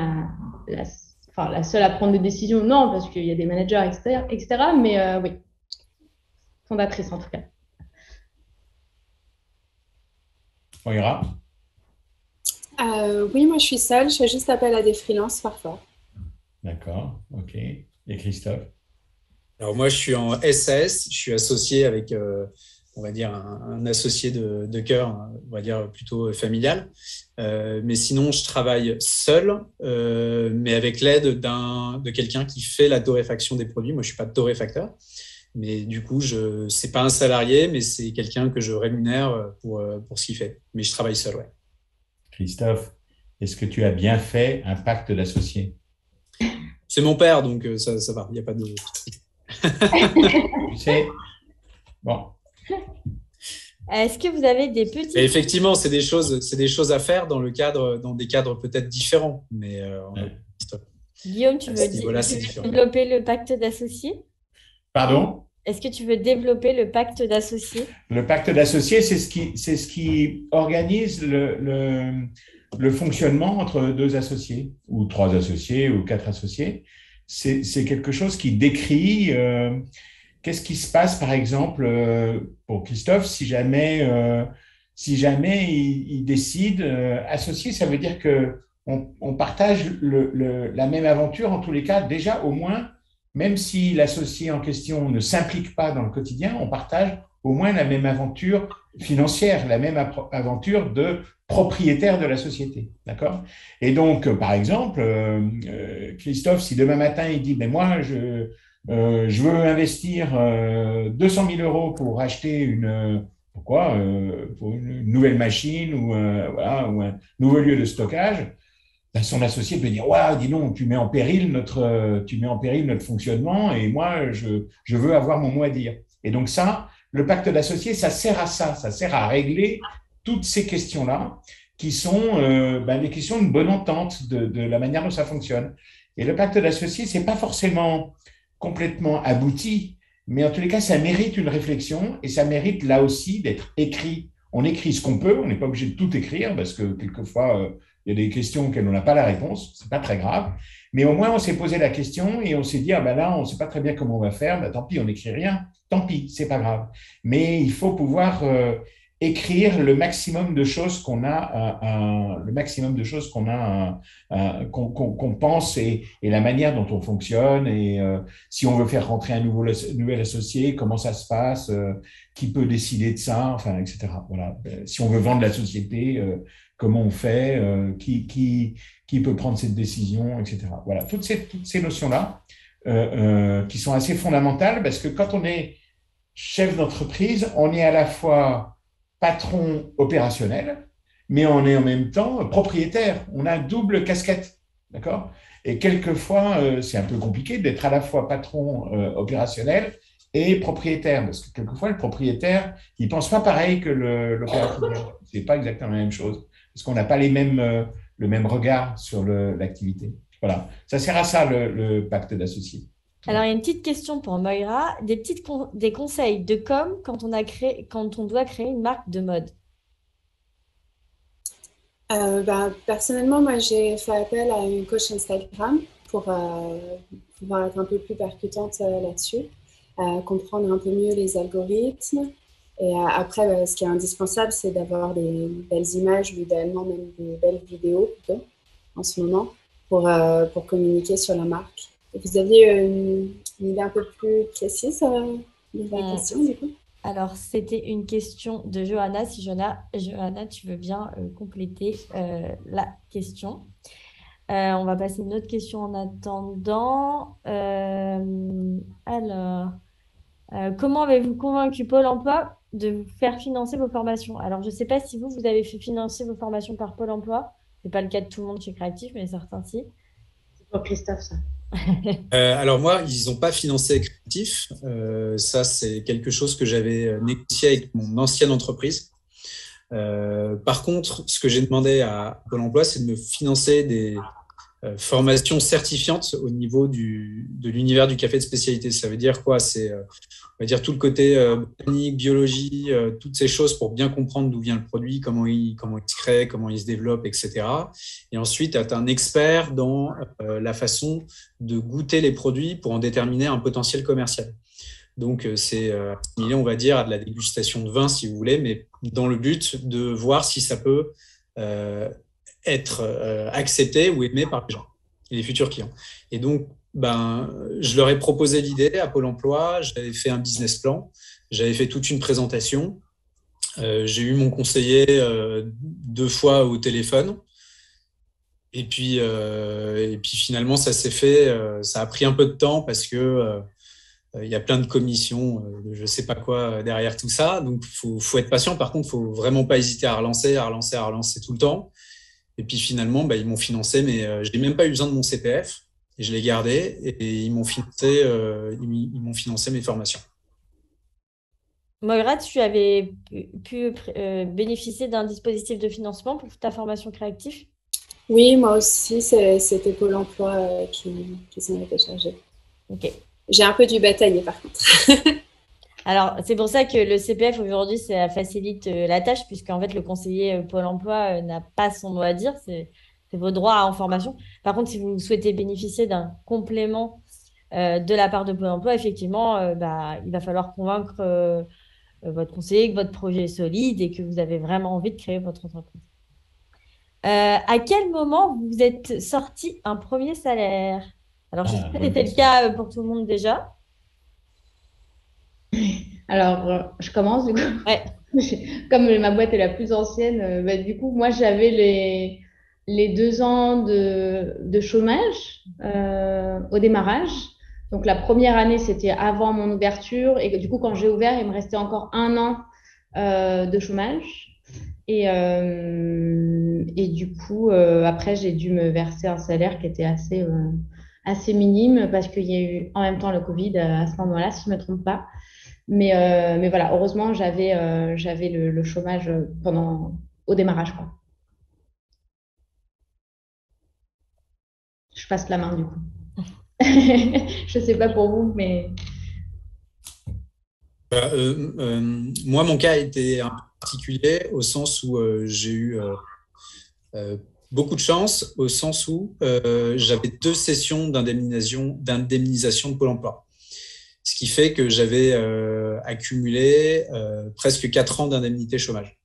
enfin, la seule à prendre des décisions. Non, parce qu'il y a des managers, etc. Mais oui, fondatrice en tout cas. Moira? Oui, moi je suis seule, je fais juste appel à des freelances parfois. D'accord, ok. Et Christophe? Alors moi, je suis en SAS, je suis associé avec, on va dire, un associé de cœur, on va dire plutôt familial. Mais sinon, je travaille seul, mais avec l'aide de quelqu'un qui fait la torréfaction des produits. Moi, je ne suis pas torréfacteur, mais du coup, ce n'est pas un salarié, mais c'est quelqu'un que je rémunère pour ce qu'il fait. Mais je travaille seul, ouais. Christophe, est-ce que tu as bien fait un pacte d'associés? C'est mon père, donc ça va, il n'y a pas de… Tu sais, bon, Est-ce que vous avez des Et petites… effectivement, c'est des choses à faire dans des cadres peut-être différents, mais Guillaume, tu à veux, ce niveau-là, tu c'est veux différent. développer le pacte d'associés? pardon? Est-ce que tu veux développer le pacte d'associés? Le pacte d'associés, c'est ce qui organise le fonctionnement entre deux associés, ou trois associés, ou quatre associés. C'est quelque chose qui décrit qu'est-ce qui se passe, par exemple, pour Christophe, si jamais il décide associé, ça veut dire que on partage la même aventure en tous les cas, déjà au moins, même si l'associé en question ne s'implique pas dans le quotidien, on partage au moins la même aventure financière, la même aventure de propriétaire de la société. D'accord? Et donc, par exemple, Christophe, si demain matin il dit, ben moi, je veux investir 200 000 euros pour acheter pour une nouvelle machine voilà, ou un nouveau lieu de stockage, ben son associé peut dire, ouais, dis donc, tu mets en péril notre fonctionnement et moi, je veux avoir mon mot à dire. Et donc ça, le pacte d'associés, ça sert à ça sert à régler toutes ces questions-là qui sont des questions de bonne entente de la manière dont ça fonctionne. Et le pacte d'associés, c'est pas forcément complètement abouti, mais en tous les cas, ça mérite une réflexion et ça mérite là aussi d'être écrit. On écrit ce qu'on peut, on n'est pas obligé de tout écrire parce que quelquefois, il y a des questions auxquelles on n'a pas la réponse, c'est pas très grave, mais au moins on s'est posé la question et on s'est dit, ah ben là, on ne sait pas très bien comment on va faire, ben, tant pis, on n'écrit rien, tant pis, c'est pas grave. Mais il faut pouvoir écrire le maximum de choses qu'on a, qu'on pense et la manière dont on fonctionne et si on veut faire rentrer un nouvel associé, comment ça se passe, qui peut décider de ça, enfin, etc. Voilà. Si on veut vendre la société, comment on fait, qui peut prendre cette décision, etc. Voilà, toutes ces notions-là qui sont assez fondamentales parce que quand on est chef d'entreprise, on est à la fois patron opérationnel, mais on est en même temps propriétaire. On a double casquette, d'accord? Et quelquefois, c'est un peu compliqué d'être à la fois patron opérationnel et propriétaire, parce que quelquefois, le propriétaire, il ne pense pas pareil que l'opérationnel. Ce n'est pas exactement la même chose, parce qu'on n'a pas le même regard sur l'activité. Voilà, ça sert à ça, le pacte d'associés. Alors, il y a une petite question pour Moira. Des conseils de com quand on doit créer une marque de mode. Personnellement, moi, j'ai fait appel à une coach Instagram pour pouvoir être un peu plus percutante là-dessus, comprendre un peu mieux les algorithmes. Et après, ce qui est indispensable, c'est d'avoir des belles images ou idéalement même des belles vidéos plutôt, en ce moment, pour communiquer sur la marque. Et vous aviez une idée un peu plus précise de la question, du coup? Alors, c'était une question de Johanna. Si Johanna, tu veux bien compléter la question. On va passer à une autre question en attendant. Alors, comment avez-vous convaincu Pôle emploi de vous faire financer vos formations? Alors, je ne sais pas si vous avez fait financer vos formations par Pôle emploi. Ce n'est pas le cas de tout le monde chez Créatif, mais certains si. C'est pour Christophe, ça. Alors moi, ils n'ont pas financé Créatif. Ça, c'est quelque chose que j'avais négocié avec mon ancienne entreprise. Par contre, ce que j'ai demandé à Pôle emploi, c'est de me financer des formations certifiantes au niveau de l'univers du café de spécialité. Ça veut dire quoi? C'est va dire, tout le côté botanique, biologie, toutes ces choses pour bien comprendre d'où vient le produit, comment il se crée, comment il se développe, etc. Et ensuite, tu es un expert dans la façon de goûter les produits pour en déterminer un potentiel commercial. Donc, c'est assimilé, on va dire, à de la dégustation de vin, si vous voulez, mais dans le but de voir si ça peut être accepté ou aimé par les gens et les futurs clients. Et donc, je leur ai proposé l'idée à Pôle emploi, j'avais fait un business plan, j'avais fait toute une présentation. J'ai eu mon conseiller 2 fois au téléphone. Et puis finalement, ça s'est fait. Ça a pris un peu de temps parce que il y a plein de commissions, je ne sais pas quoi derrière tout ça. Donc, faut être patient. Par contre, il ne faut vraiment pas hésiter à relancer tout le temps. Et puis finalement, ils m'ont financé, mais je n'ai même pas eu besoin de mon CPF. Et je l'ai gardé et ils m'ont financé mes formations. Moira, tu avais pu bénéficier d'un dispositif de financement pour ta formation créative? Oui, moi aussi, c'était Pôle emploi qui s'en était chargé. Ok. J'ai un peu dû batailler par contre. Alors, c'est pour ça que le CPF aujourd'hui, ça facilite la tâche, puisqu'en fait, le conseiller Pôle emploi n'a pas son mot à dire. C'est vos droits en formation. Par contre, si vous souhaitez bénéficier d'un complément de la part de Pôle emploi, effectivement, il va falloir convaincre votre conseiller que votre projet est solide et que vous avez vraiment envie de créer votre entreprise. À quel moment vous êtes sorti un premier salaire? Alors, je sais que c'était le cas pour tout le monde déjà. Alors, je commence du coup. Ouais. Comme ma boîte est la plus ancienne, du coup, moi, j'avais les 2 ans de chômage au démarrage. Donc, la première année, c'était avant mon ouverture. Et du coup, quand j'ai ouvert, il me restait encore 1 an de chômage. Et du coup, après, j'ai dû me verser un salaire qui était assez minime parce qu'il y a eu en même temps le Covid à ce moment-là, si je ne me trompe pas. Mais voilà, heureusement, j'avais le chômage au démarrage, quoi. Je passe la main, du coup. Je ne sais pas pour vous, mais... Moi, mon cas a été un peu particulier au sens où j'ai eu beaucoup de chance, au sens où j'avais 2 sessions d'indemnisation de Pôle emploi. Ce qui fait que j'avais accumulé presque 4 ans d'indemnité chômage.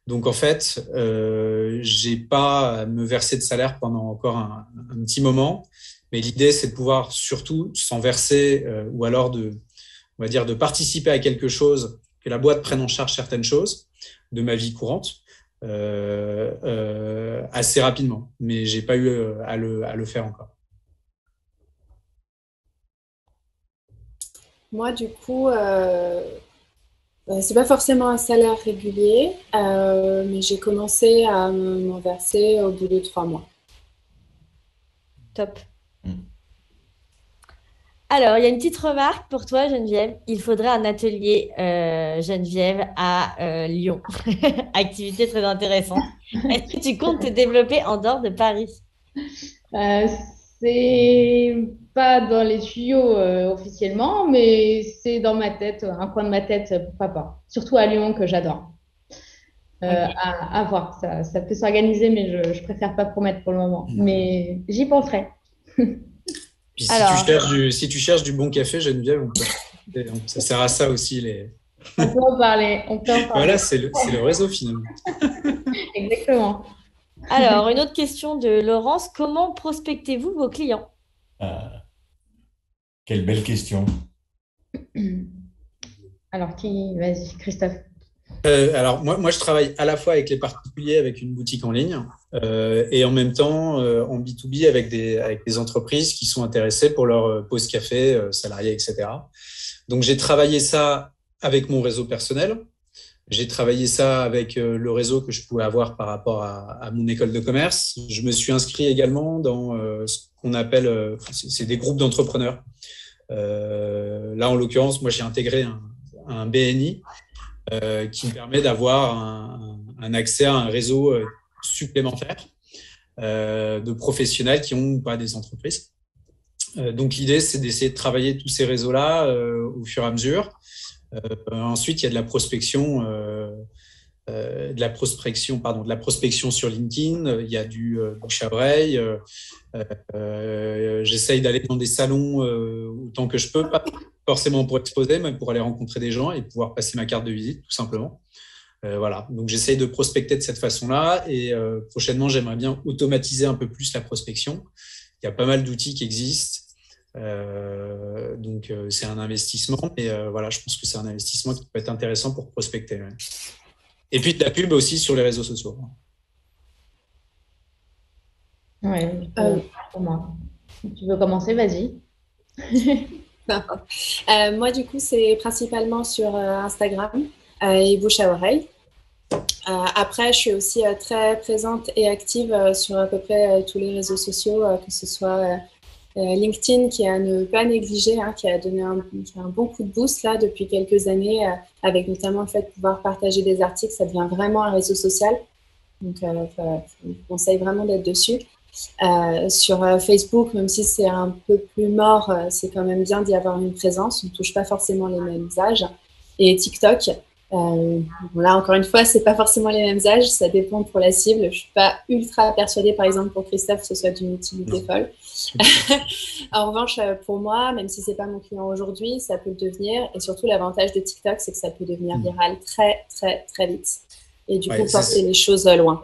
Donc, en fait, je n'ai pas à me verser de salaire pendant encore un petit moment. Mais l'idée, c'est de pouvoir surtout s'en verser ou alors on va dire, de participer à quelque chose, que la boîte prenne en charge certaines choses de ma vie courante assez rapidement. Mais je n'ai pas eu à le faire encore. Moi, du coup, c'est pas forcément un salaire régulier, mais j'ai commencé à m'en verser au bout de 3 mois. Top. Alors, il y a une petite remarque pour toi, Geneviève. Il faudrait un atelier Geneviève à Lyon. Activité très intéressante. Est-ce que tu comptes te développer en dehors de Paris? C'est pas dans les tuyaux officiellement, mais c'est dans ma tête, un coin de ma tête, pourquoi pas. Surtout à Lyon, que j'adore. À voir, ça peut s'organiser, mais je préfère pas promettre pour le moment. Mais j'y penserai. Puis si tu cherches du bon café, Geneviève, ça sert à ça aussi. On peut en parler. Voilà, c'est le réseau finalement. Exactement. Alors, une autre question de Laurence. Comment prospectez-vous vos clients? Quelle belle question. Alors, vas-y, Christophe. Alors, moi, je travaille à la fois avec les particuliers, avec une boutique en ligne, et en même temps en B2B avec des entreprises qui sont intéressées pour leur pause café, salariés, etc. Donc, j'ai travaillé ça avec mon réseau personnel. J'ai travaillé ça avec le réseau que je pouvais avoir par rapport à mon école de commerce. Je me suis inscrit également dans ce qu'on appelle, c'est des groupes d'entrepreneurs. Là, en l'occurrence, moi, j'ai intégré un BNI qui me permet d'avoir un accès à un réseau supplémentaire de professionnels qui ont pas des entreprises. Donc, l'idée, c'est d'essayer de travailler tous ces réseaux-là au fur et à mesure. Ensuite, il y a de la prospection de la prospection sur LinkedIn, il y a du bouche à oreille. J'essaye d'aller dans des salons autant que je peux, pas forcément pour exposer, mais pour aller rencontrer des gens et pouvoir passer ma carte de visite, tout simplement. Voilà, donc j'essaye de prospecter de cette façon-là et prochainement, j'aimerais bien automatiser un peu plus la prospection. Il y a pas mal d'outils qui existent. Donc, c'est un investissement et voilà, je pense que c'est un investissement qui peut être intéressant pour prospecter. Ouais. Et puis de la pub aussi sur les réseaux sociaux. Oui, pour moi. Si tu veux commencer, vas-y. Moi, du coup, c'est principalement sur Instagram et bouche à oreille. Après, je suis aussi très présente et active sur à peu près tous les réseaux sociaux, que ce soit LinkedIn qui est à ne pas négliger, hein, qui a donné un bon coup de boost là depuis quelques années, avec notamment le fait de pouvoir partager des articles. Ça devient vraiment un réseau social. Donc, je conseille vraiment d'être dessus. Sur Facebook, même si c'est un peu plus mort, c'est quand même bien d'y avoir une présence. On ne touche pas forcément les mêmes âges. Et TikTok, bon, là encore une fois, c'est pas forcément les mêmes âges, ça dépend pour la cible. Je suis pas ultra persuadée, par exemple pour Christophe, que ce soit d'une utilité folle. En revanche, pour moi, même si c'est pas mon client aujourd'hui, ça peut le devenir. Et surtout, l'avantage de TikTok, c'est que ça peut devenir viral très, très, très vite. Et du coup, porter les choses loin.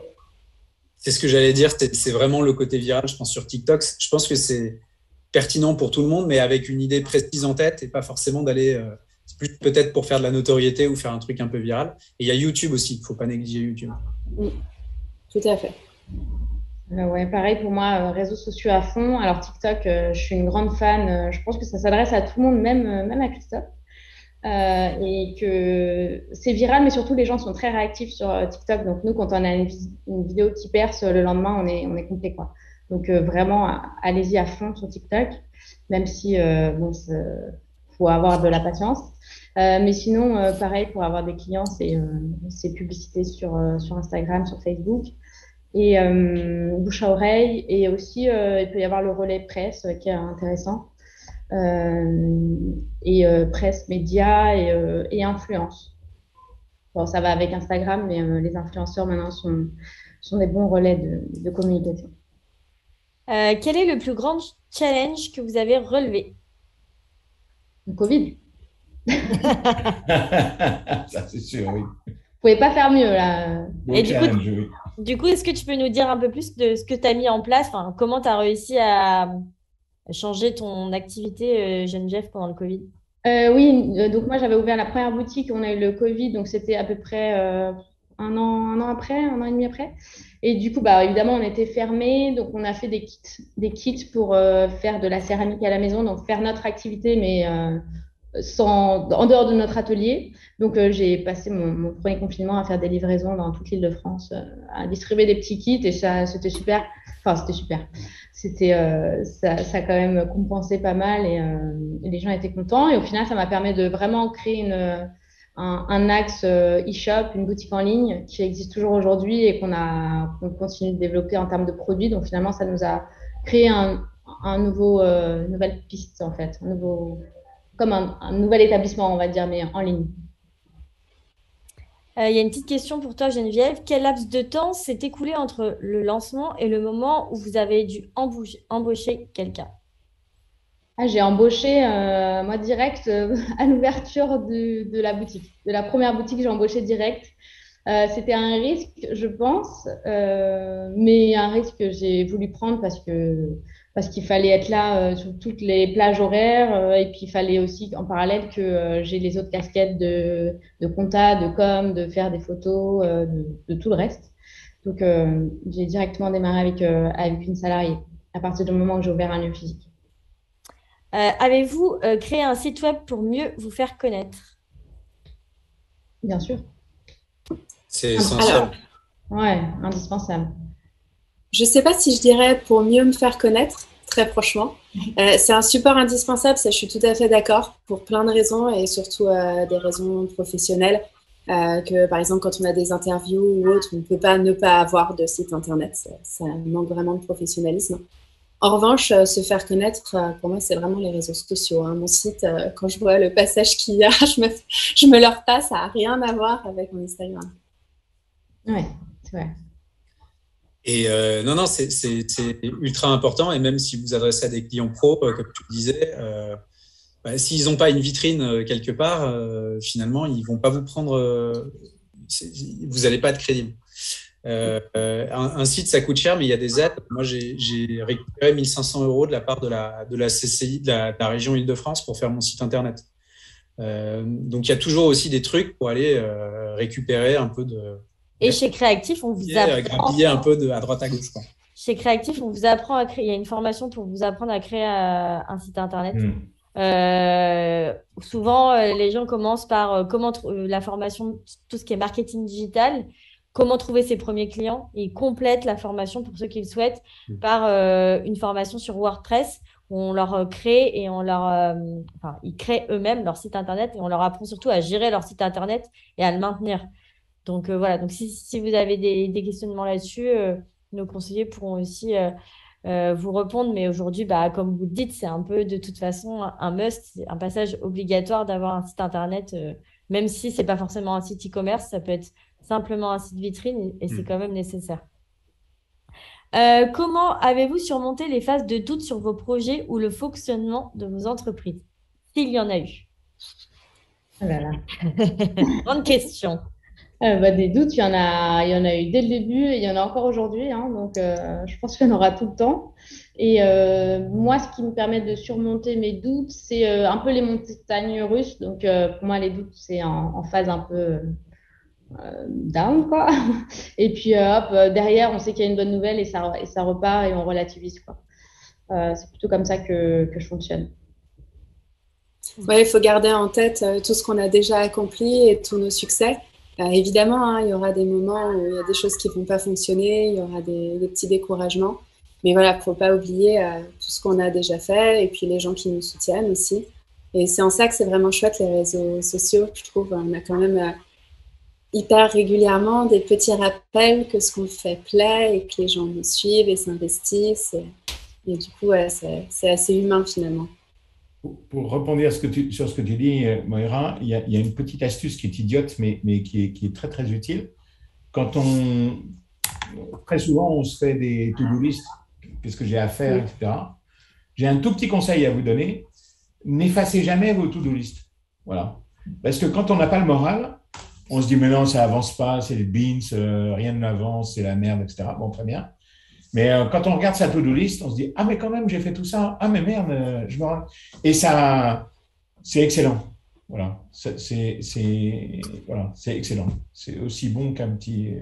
C'est ce que j'allais dire, c'est vraiment le côté viral, je pense, sur TikTok. Je pense que c'est pertinent pour tout le monde, mais avec une idée précise en tête et pas forcément d'aller, c'est plus peut-être pour faire de la notoriété ou faire un truc un peu viral. Et il y a YouTube aussi, il ne faut pas négliger YouTube. Tout à fait. Ouais, pareil pour moi, réseaux sociaux à fond. Alors TikTok, je suis une grande fan. Je pense que ça s'adresse à tout le monde, même à Christophe. Et que c'est viral, mais surtout les gens sont très réactifs sur TikTok. Donc nous, quand on a une vidéo qui perce, le lendemain, on est complet, quoi. Donc vraiment, allez-y à fond sur TikTok, même si bon, faut avoir de la patience. Mais sinon, pareil, pour avoir des clients, c'est publicité sur Instagram, sur Facebook. Et bouche à oreille. Et aussi, il peut y avoir le relais presse qui est intéressant. Et presse, médias et influence. Bon, ça va avec Instagram, mais les influenceurs maintenant sont des bons relais de communication. Quel est le plus grand challenge que vous avez relevé? Le Covid. Ça, c'est sûr, oui. Vous pouvez pas faire mieux, là. Beau Et challenge, oui. du coup, est-ce que tu peux nous dire un peu plus de ce que tu as mis en place? Enfin, comment tu as réussi à changer ton activité, Geneviève, pendant le Covid? Oui, donc moi j'avais ouvert la première boutique, on a eu le Covid, donc c'était à peu près un an après, un an et demi après. Et du coup, bah, évidemment, on était fermés, donc on a fait des kits pour faire de la céramique à la maison, donc faire notre activité, mais en dehors de notre atelier. Donc j'ai passé mon premier confinement à faire des livraisons dans toute l'Île-de-France, à distribuer des petits kits, et ça, c'était super. Enfin, c'était super. Ça a quand même compensé pas mal et les gens étaient contents. Et au final, ça m'a permis de vraiment créer un axe e-shop, une boutique en ligne qui existe toujours aujourd'hui et qu'on continue de développer en termes de produits. Donc finalement, ça nous a créé une nouvelle piste en fait, comme un nouvel établissement, on va dire, mais en ligne. Il y a une petite question pour toi, Geneviève. Quel laps de temps s'est écoulé entre le lancement et le moment où vous avez dû embaucher quelqu'un? J'ai embauché, moi, direct à l'ouverture de la boutique. De la première boutique, j'ai embauché direct. C'était un risque, je pense, mais un risque que j'ai voulu prendre parce qu'il fallait être là sur toutes les plages horaires et puis il fallait aussi en parallèle que j'ai les autres casquettes de compta, de com, de faire des photos, de tout le reste. Donc, j'ai directement démarré avec une salariée à partir du moment où j'ai ouvert un lieu physique. Avez-vous créé un site web pour mieux vous faire connaître? Bien sûr. C'est essentiel. Ouais, indispensable. Je ne sais pas si je dirais pour mieux me faire connaître, très franchement. C'est un support indispensable, ça je suis tout à fait d'accord, pour plein de raisons et surtout des raisons professionnelles. Que par exemple, quand on a des interviews ou autres, on ne peut pas ne pas avoir de site internet. Ça manque vraiment de professionnalisme. En revanche, se faire connaître, pour moi, c'est vraiment les réseaux sociaux, hein. Mon site, quand je vois le passage qu'il y a, je me le repasse, ça n'a rien à voir avec mon Instagram. Ouais, c'est vrai. Et non, c'est ultra important. Et même si vous adressez à des clients pro, comme tu le disais, s'ils n'ont pas une vitrine quelque part, finalement, ils ne vont pas vous prendre. Vous n'allez pas être crédible. Un site, ça coûte cher, mais il y a des aides. Moi, j'ai récupéré 1 500 € de la part de la CCI, de la région Île-de-France pour faire mon site internet. Donc, il y a toujours aussi des trucs pour aller récupérer un peu de. Et chez Créatif, on vous apprend. Grappiller un peu à droite à gauche, quoi. Chez Créatif, on vous apprend à créer. Il y a une formation pour vous apprendre à créer un site internet. Souvent, les gens commencent par la formation, tout ce qui est marketing digital, comment trouver ses premiers clients. Et ils complètent la formation pour ceux qui le souhaitent par une formation sur WordPress où on leur crée et ils créent eux-mêmes leur site internet et on leur apprend surtout à gérer leur site internet et à le maintenir. Donc voilà, donc si vous avez des questionnements là-dessus, nos conseillers pourront aussi vous répondre. Mais aujourd'hui, comme vous le dites, c'est un peu de toute façon un must, c'est un passage obligatoire d'avoir un site internet, même si ce n'est pas forcément un site e-commerce, ça peut être simplement un site vitrine et c'est quand même nécessaire. Comment avez-vous surmonté les phases de doute sur vos projets ou le fonctionnement de vos entreprises, s'il y en a eu? Oh là là. Grande question. Des doutes, il y en a eu dès le début et il y en a encore aujourd'hui, hein, donc je pense qu'il y en aura tout le temps. Et moi, ce qui me permet de surmonter mes doutes, c'est un peu les montagnes russes. Donc pour moi, les doutes, c'est en phase un peu down, quoi. Et puis hop, derrière, on sait qu'il y a une bonne nouvelle et ça repart et on relativise, quoi. C'est plutôt comme ça que je fonctionne. Ouais, il faut garder en tête tout ce qu'on a déjà accompli et tous nos succès. Évidemment, hein, il y aura des moments où il y a des choses qui ne vont pas fonctionner, il y aura des petits découragements. Mais voilà, il ne faut pas oublier tout ce qu'on a déjà fait et puis les gens qui nous soutiennent aussi. Et c'est en ça que c'est vraiment chouette, les réseaux sociaux. Je trouve on a quand même hyper régulièrement des petits rappels que ce qu'on fait plaît et que les gens nous suivent et s'investissent. Et du coup, ouais, c'est assez humain finalement. Pour rebondir sur ce que tu dis, Moira, il y a une petite astuce qui est idiote, mais qui est très, très utile. Très souvent, on se fait des to-do list, qu'est-ce que j'ai à faire, etc. J'ai un tout petit conseil à vous donner. N'effacez jamais vos to-do list. Voilà. Parce que quand on n'a pas le moral, on se dit, mais non, ça avance pas, c'est les beans, rien n'avance, c'est la merde, etc. Bon, très bien. Mais quand on regarde sa to-do list, on se dit, ah, mais quand même, j'ai fait tout ça. Ah, mais merde, je me rends. Et ça, c'est excellent. Voilà. C'est excellent. C'est aussi bon qu'un petit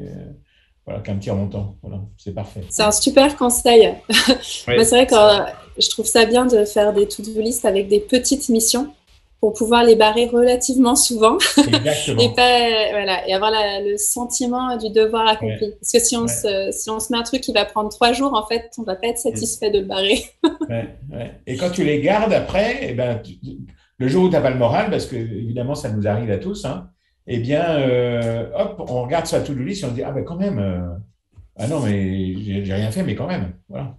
remontant. Voilà. C'est parfait. C'est un super conseil. Ouais, moi, c'est vrai que je trouve ça bien de faire des to-do list avec des petites missions pour pouvoir les barrer relativement souvent. Exactement. Et avoir le sentiment du devoir accompli. Ouais. Parce que si on se met un truc qui va prendre 3 jours, en fait, on ne va pas être satisfait de le barrer. Et quand tu les gardes après, le jour où tu n'as pas le moral, parce que évidemment, ça nous arrive à tous, hein, hop, on regarde sa to-do list et on se dit, ah ben quand même, ah non, mais j'ai rien fait, mais quand même. Voilà.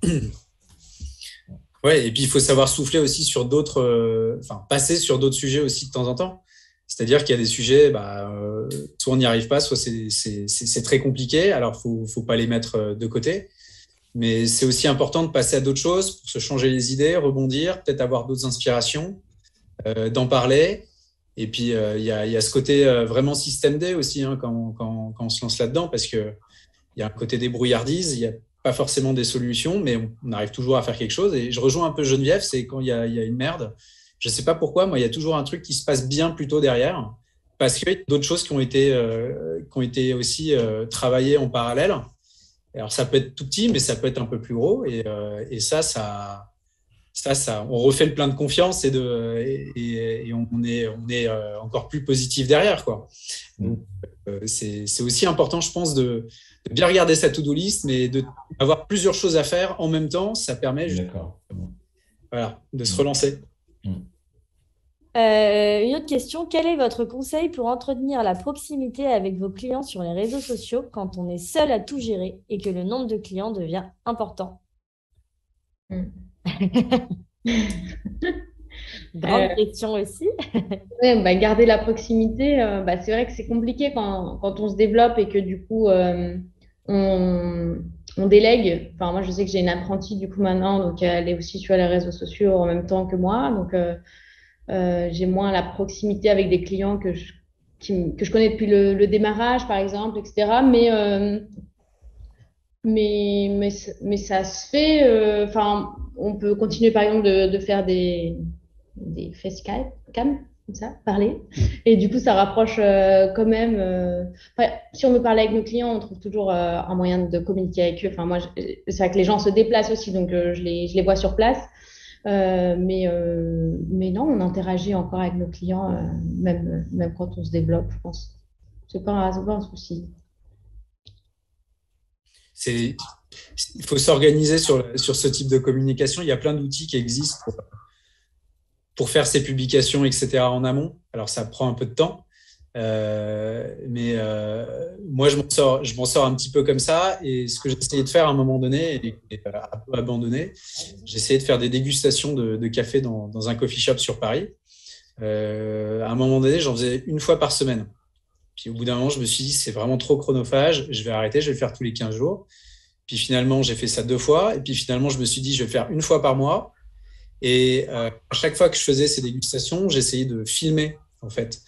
Ouais, et puis il faut savoir souffler aussi sur d'autres, passer sur d'autres sujets aussi de temps en temps. C'est-à-dire qu'il y a des sujets, soit on n'y arrive pas, soit c'est très compliqué. Alors, faut pas les mettre de côté. Mais c'est aussi important de passer à d'autres choses pour se changer les idées, rebondir, peut-être avoir d'autres inspirations, d'en parler. Et puis, il y a ce côté vraiment système D aussi, hein, quand on se lance là-dedans, parce qu'il y a un côté débrouillardise, il y a pas forcément des solutions, mais on arrive toujours à faire quelque chose. Et je rejoins un peu Geneviève, c'est quand il y a une merde, je ne sais pas pourquoi, moi, il y a toujours un truc qui se passe bien plutôt derrière, parce qu'il y a d'autres choses qui ont été aussi travaillées en parallèle. Alors, ça peut être tout petit, mais ça peut être un peu plus gros. Et ça, on refait le plein de confiance et on est encore plus positif derrière, quoi. Donc, c'est aussi important, je pense, de bien regarder sa to-do list, mais d'avoir plusieurs choses à faire en même temps, ça permet de se relancer. Une autre question, quel est votre conseil pour entretenir la proximité avec vos clients sur les réseaux sociaux quand on est seul à tout gérer et que le nombre de clients devient important? Grande question aussi. Ouais, bah, garder la proximité, c'est vrai que c'est compliqué quand on se développe et que du coup, on, on délègue. Enfin, moi, je sais que j'ai une apprentie du coup maintenant, donc elle est aussi sur les réseaux sociaux en même temps que moi. Donc, j'ai moins la proximité avec des clients que je connais depuis le démarrage, par exemple, etc. Mais ça se fait. Enfin, on peut continuer, par exemple, de faire des facecam, comme ça, parler. Et du coup, ça rapproche quand même. Enfin, si on veut parler avec nos clients, on trouve toujours un moyen de communiquer avec eux. Enfin, moi, c'est vrai que les gens se déplacent aussi, donc je les vois sur place. Mais non, on interagit encore avec nos clients, même quand on se développe, je pense. C'est pas un souci. Il faut s'organiser sur ce type de communication. Il y a plein d'outils qui existent pour faire ces publications, etc. en amont. Alors, ça prend un peu de temps. Mais moi, je m'en sors un petit peu comme ça. Et ce que j'ai essayé de faire à un moment donné, et un peu abandonné, j'ai essayé de faire des dégustations de café dans un coffee shop sur Paris. À un moment donné, j'en faisais une fois par semaine. Puis au bout d'un moment, je me suis dit, c'est vraiment trop chronophage, je vais arrêter, je vais le faire tous les 15 jours. Puis finalement, j'ai fait ça 2 fois. Et puis finalement, je me suis dit, je vais le faire une fois par mois. Et à chaque fois que je faisais ces dégustations, j'essayais de filmer, en fait,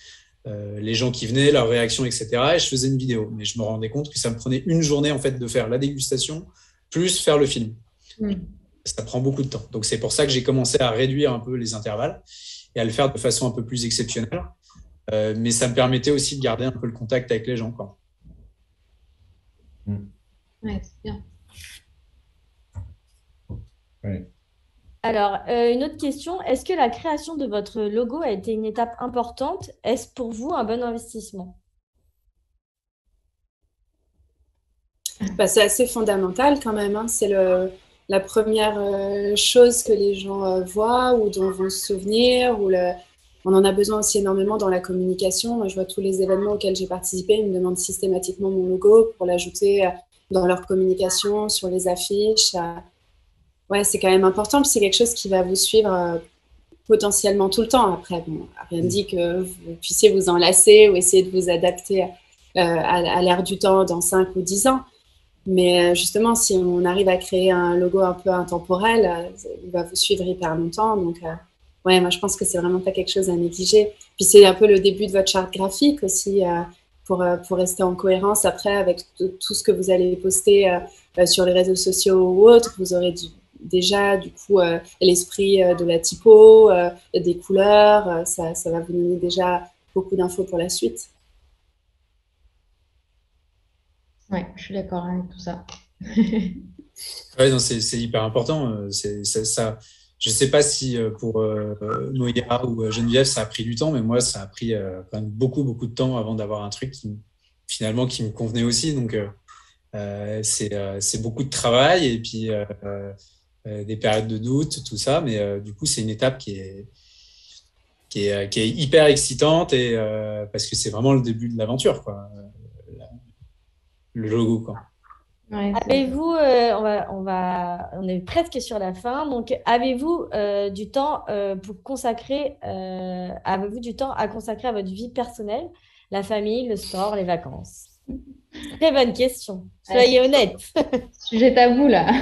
les gens qui venaient, leurs réactions, etc. Et je faisais une vidéo. Mais je me rendais compte que ça me prenait une journée, en fait, de faire la dégustation, plus faire le film. Ça prend beaucoup de temps. Donc, c'est pour ça que j'ai commencé à réduire un peu les intervalles et à le faire de façon un peu plus exceptionnelle. Mais ça me permettait aussi de garder un peu le contact avec les gens, quoi. Ouais, c'est bien. Ouais. Alors, une autre question. Est-ce que la création de votre logo a été une étape importante? Est-ce pour vous un bon investissement? C'est assez fondamental quand même, hein. C'est la première chose que les gens voient ou dont vont se souvenir. On en a besoin aussi énormément dans la communication. Moi, je vois tous les événements auxquels j'ai participé, ils me demandent systématiquement mon logo pour l'ajouter dans leur communication, sur les affiches. Ouais, c'est quand même important, puis c'est quelque chose qui va vous suivre potentiellement tout le temps. Après, bon, rien ne dit que vous puissiez vous en lasser ou essayer de vous adapter à l'ère du temps dans 5 ou 10 ans. Mais justement, si on arrive à créer un logo un peu intemporel, il va vous suivre hyper longtemps. Donc, ouais, moi, je pense que c'est vraiment pas quelque chose à négliger. Puis, c'est un peu le début de votre charte graphique aussi, pour rester en cohérence après avec tout ce que vous allez poster sur les réseaux sociaux ou autres. Vous aurez déjà, du coup, l'esprit de la typo, des couleurs. Ça va vous donner déjà beaucoup d'infos pour la suite. Ouais, je suis d'accord avec tout ça. Ouais, non, c'est hyper important. Ça. Je ne sais pas si pour Noélia ou Geneviève, ça a pris du temps, mais moi, ça a pris quand même beaucoup, beaucoup de temps avant d'avoir un truc finalement qui me convenait aussi. Donc, c'est beaucoup de travail et puis des périodes de doute, tout ça. Mais du coup, c'est une étape qui est hyper excitante et parce que c'est vraiment le début de l'aventure, quoi. Le logo, quoi. Ouais, Avez-vous, on est presque sur la fin, donc avez-vous du temps pour consacrer, avez-vous du temps à consacrer à votre vie personnelle, la famille, le sport, les vacances? Très bonne question. Soyez honnête. sujet tabou là.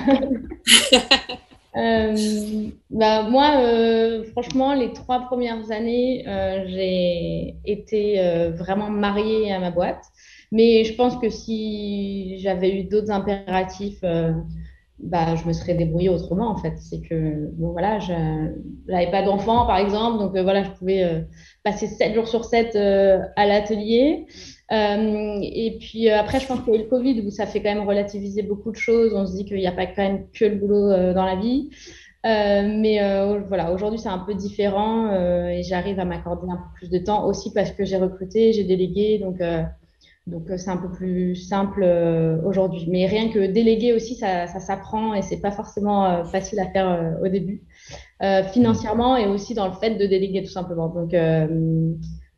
Moi, franchement, les 3 premières années, j'ai été vraiment mariée à ma boîte. Mais je pense que si j'avais eu d'autres impératifs, je me serais débrouillée autrement, en fait. C'est que, bon, voilà, je n'avais pas d'enfant, par exemple. Donc, voilà, je pouvais passer 7 jours sur 7 à l'atelier. Et puis après, je pense qu'il y a eu le Covid où ça fait quand même relativiser beaucoup de choses. On se dit qu'il n'y a pas quand même que le boulot dans la vie. Mais voilà, aujourd'hui, c'est un peu différent et j'arrive à m'accorder un peu plus de temps aussi parce que j'ai recruté, j'ai délégué. Donc c'est un peu plus simple aujourd'hui. Mais rien que déléguer aussi, ça s'apprend et c'est pas forcément facile à faire au début, financièrement et aussi dans le fait de déléguer tout simplement. Donc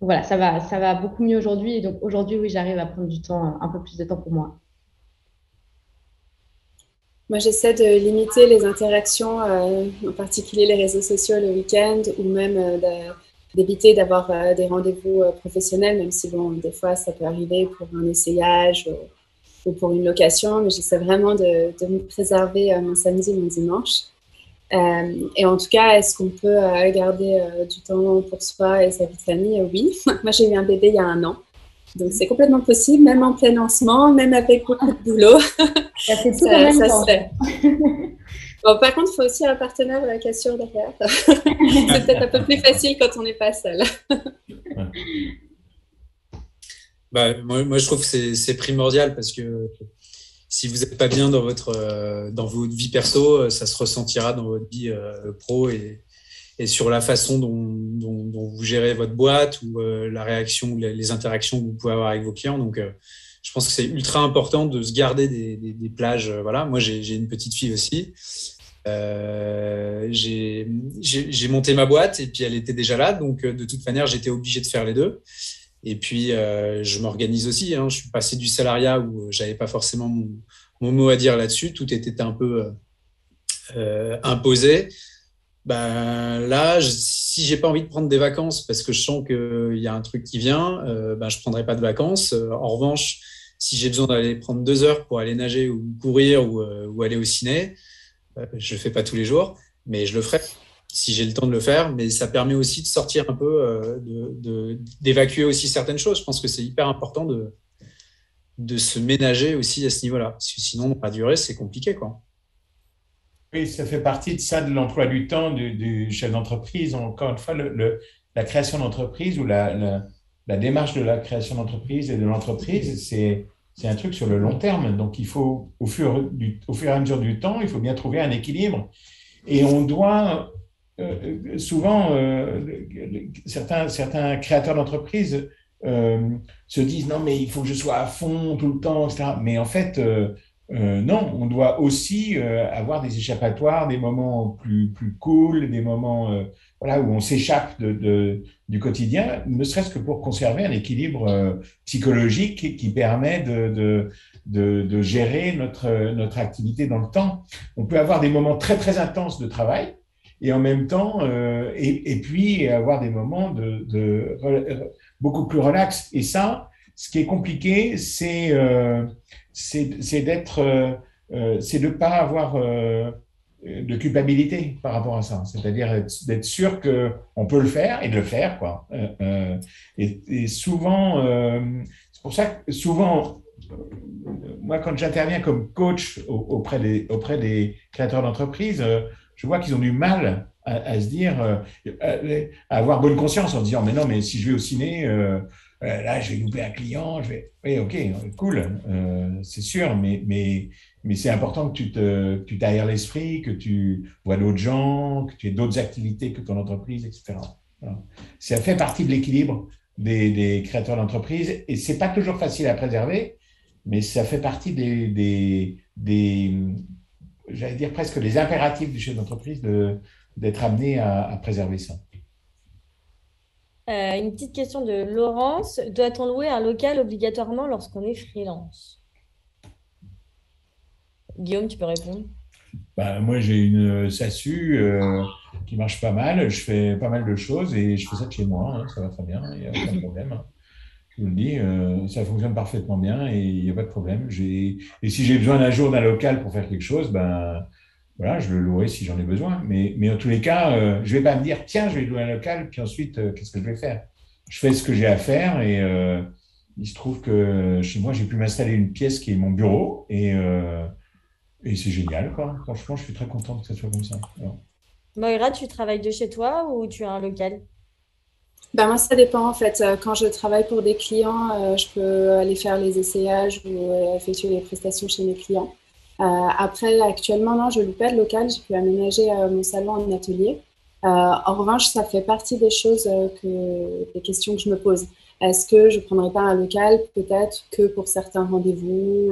voilà, ça va beaucoup mieux aujourd'hui. Et donc aujourd'hui, oui, j'arrive à prendre du temps, un peu plus de temps pour moi. Moi, j'essaie de limiter les interactions, en particulier les réseaux sociaux le week-end, ou même d'éviter d'avoir des rendez-vous professionnels, même si, bon, des fois, ça peut arriver pour un essayage ou pour une location, mais j'essaie vraiment de me préserver mon samedi, mon dimanche. Et en tout cas, est-ce qu'on peut garder du temps pour soi et sa vie de famille? Oui. Moi, j'ai eu un bébé il y a 1 an. Donc, c'est complètement possible, même en plein lancement, même avec beaucoup de boulot. Ça fait tout en même Ça temps. se fait. Bon, par contre, il faut aussi un partenaire qui assure derrière. C'est peut-être un peu plus facile quand on n'est pas seul. Moi, je trouve que c'est primordial parce que si vous n'êtes pas bien dans votre vie perso, ça se ressentira dans votre vie pro et sur la façon dont vous gérez votre boîte ou la réaction, les interactions que vous pouvez avoir avec vos clients. Donc, je pense que c'est ultra important de se garder des plages. Voilà. Moi, j'ai une petite fille aussi. J'ai monté ma boîte et puis elle était déjà là. Donc, de toute manière, j'étais obligé de faire les deux. Et puis, je m'organise aussi. Je suis passé du salariat où je n'avais pas forcément mon mot à dire là-dessus. Tout était un peu imposé. Là, si j'ai pas envie de prendre des vacances parce que je sens qu'il y a un truc qui vient, je prendrai pas de vacances. En revanche, si j'ai besoin d'aller prendre 2 heures pour aller nager ou courir ou aller au ciné, je le fais pas tous les jours, mais je le ferai si j'ai le temps de le faire. Mais ça permet aussi de sortir un peu, d'évacuer aussi certaines choses. Je pense que c'est hyper important de se ménager aussi à ce niveau-là. Parce que sinon, dans la durée, c'est compliqué, quoi. Oui, ça fait partie de ça, de l'emploi du temps du chef d'entreprise. Encore une fois, la création d'entreprise ou la démarche de la création d'entreprise et de l'entreprise, c'est un truc sur le long terme. Donc, il faut, au fur et à mesure du temps, il faut bien trouver un équilibre. Et on doit souvent, certains créateurs d'entreprise se disent non, mais il faut que je sois à fond tout le temps, etc. Mais en fait, non, on doit aussi avoir des échappatoires, des moments plus cool, des moments voilà, où on s'échappe du quotidien, ne serait-ce que pour conserver un équilibre psychologique qui permet de gérer notre activité dans le temps. On peut avoir des moments très, très intenses de travail et en même temps, et puis avoir des moments beaucoup plus relax. Et ça, ce qui est compliqué, c'est c'est de ne pas avoir de culpabilité par rapport à ça. C'est-à-dire d'être sûr qu'on peut le faire et de le faire, quoi. Et souvent, c'est pour ça que souvent, moi, quand j'interviens comme coach auprès des créateurs d'entreprises, je vois qu'ils ont du mal à se dire, à avoir bonne conscience en se disant, mais non, mais si je vais au ciné, là, je vais louper un client, Oui, ok, cool, c'est sûr, mais c'est important que tu t'aères l'esprit, que tu vois d'autres gens, que tu aies d'autres activités que ton entreprise, etc. Voilà. Ça fait partie de l'équilibre des créateurs d'entreprise et c'est pas toujours facile à préserver, mais ça fait partie j'allais dire presque des impératifs du chef d'entreprise d'être amené à préserver ça. Une petite question de Laurence. Doit-on louer un local obligatoirement lorsqu'on est freelance? Guillaume, tu peux répondre. Moi, j'ai une SASU qui marche pas mal. Je fais pas mal de choses et je fais ça de chez moi. Ça va très bien, il n'y a aucun problème. Je vous le dis, ça fonctionne parfaitement bien et il n'y a pas de problème. Et si j'ai besoin d'un jour d'un local pour faire quelque chose, voilà, je le louerai si j'en ai besoin. Mais en tous les cas, je ne vais pas me dire, tiens, je vais louer un local, puis ensuite, qu'est-ce que je vais faire? Je fais ce que j'ai à faire et il se trouve que chez moi, j'ai pu m'installer une pièce qui est mon bureau et c'est génial, quoi. Franchement, je suis très content que ça soit comme ça. Alors, Moira, tu travailles de chez toi ou tu as un local? Moi, ça dépend en fait. Quand je travaille pour des clients, je peux aller faire les essayages ou effectuer les prestations chez mes clients. Après, actuellement, non, je ne loue pas de local. J'ai pu aménager mon salon en atelier. En revanche, ça fait partie des choses, des questions que je me pose. Est-ce que je ne prendrais pas un local, peut-être que pour certains rendez-vous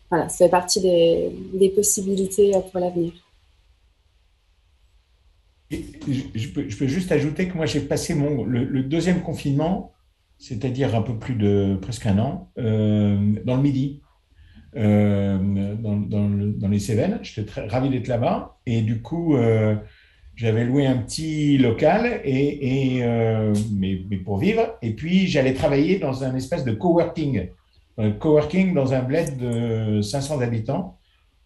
voilà, ça fait partie des possibilités pour l'avenir. je peux juste ajouter que moi, j'ai passé le deuxième confinement, c'est-à-dire un peu plus de presque 1 an, dans le Midi, dans les Cévennes. J'étais très ravi d'être là-bas. Et du coup, j'avais loué un petit local mais pour vivre. Et puis, j'allais travailler dans un espèce de coworking. Un coworking dans un bled de 500 habitants.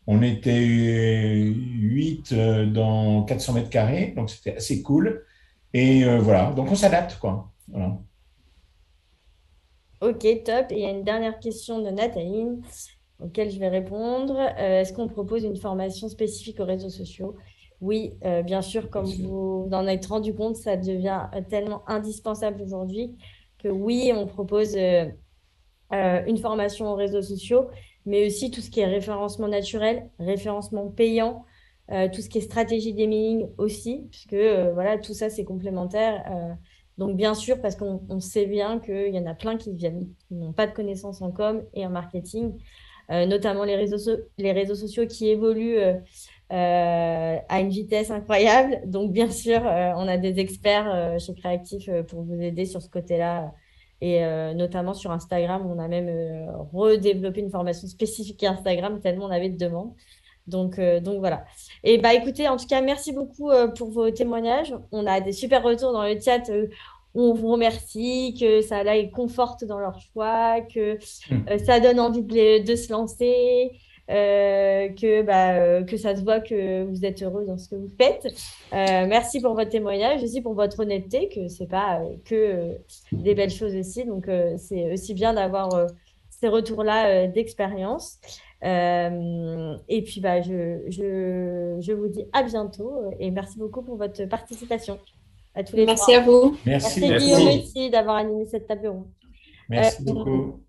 On était 8 dans 400 mètres carrés, donc c'était assez cool. Et voilà, donc on s'adapte, quoi. Voilà. Ok, top. Et il y a une dernière question de Nathalie auquel je vais répondre. Est-ce qu'on propose une formation spécifique aux réseaux sociaux? Oui, bien sûr, comme Bien sûr. vous en êtes rendu compte, ça devient tellement indispensable aujourd'hui que oui, on propose une formation aux réseaux sociaux, mais aussi tout ce qui est référencement naturel, référencement payant, tout ce qui est stratégie d'emailing aussi, puisque voilà, tout ça, c'est complémentaire. Donc, bien sûr, parce qu'on sait bien qu'il y en a plein qui viennent, qui n'ont pas de connaissances en com et en marketing, notamment les réseaux sociaux qui évoluent à une vitesse incroyable. Donc, bien sûr, on a des experts chez Créatif pour vous aider sur ce côté-là. Et notamment sur Instagram, on a même redéveloppé une formation spécifique à Instagram tellement on avait de demandes. Donc voilà. Et bah écoutez, en tout cas, merci beaucoup pour vos témoignages. On a des super retours dans le chat. On vous remercie, que ça les conforte dans leur choix, que ça donne envie de se lancer, que ça se voit que vous êtes heureux dans ce que vous faites. Merci pour votre témoignage, aussi pour votre honnêteté, que c'est pas que des belles choses aussi. Donc, c'est aussi bien d'avoir ces retours-là d'expérience. Et puis, bah, je vous dis à bientôt et merci beaucoup pour votre participation à tous les Merci trois. à vous. Merci Merci Guillaume beaucoup. aussi d'avoir animé cette table ronde. Merci Euh, beaucoup.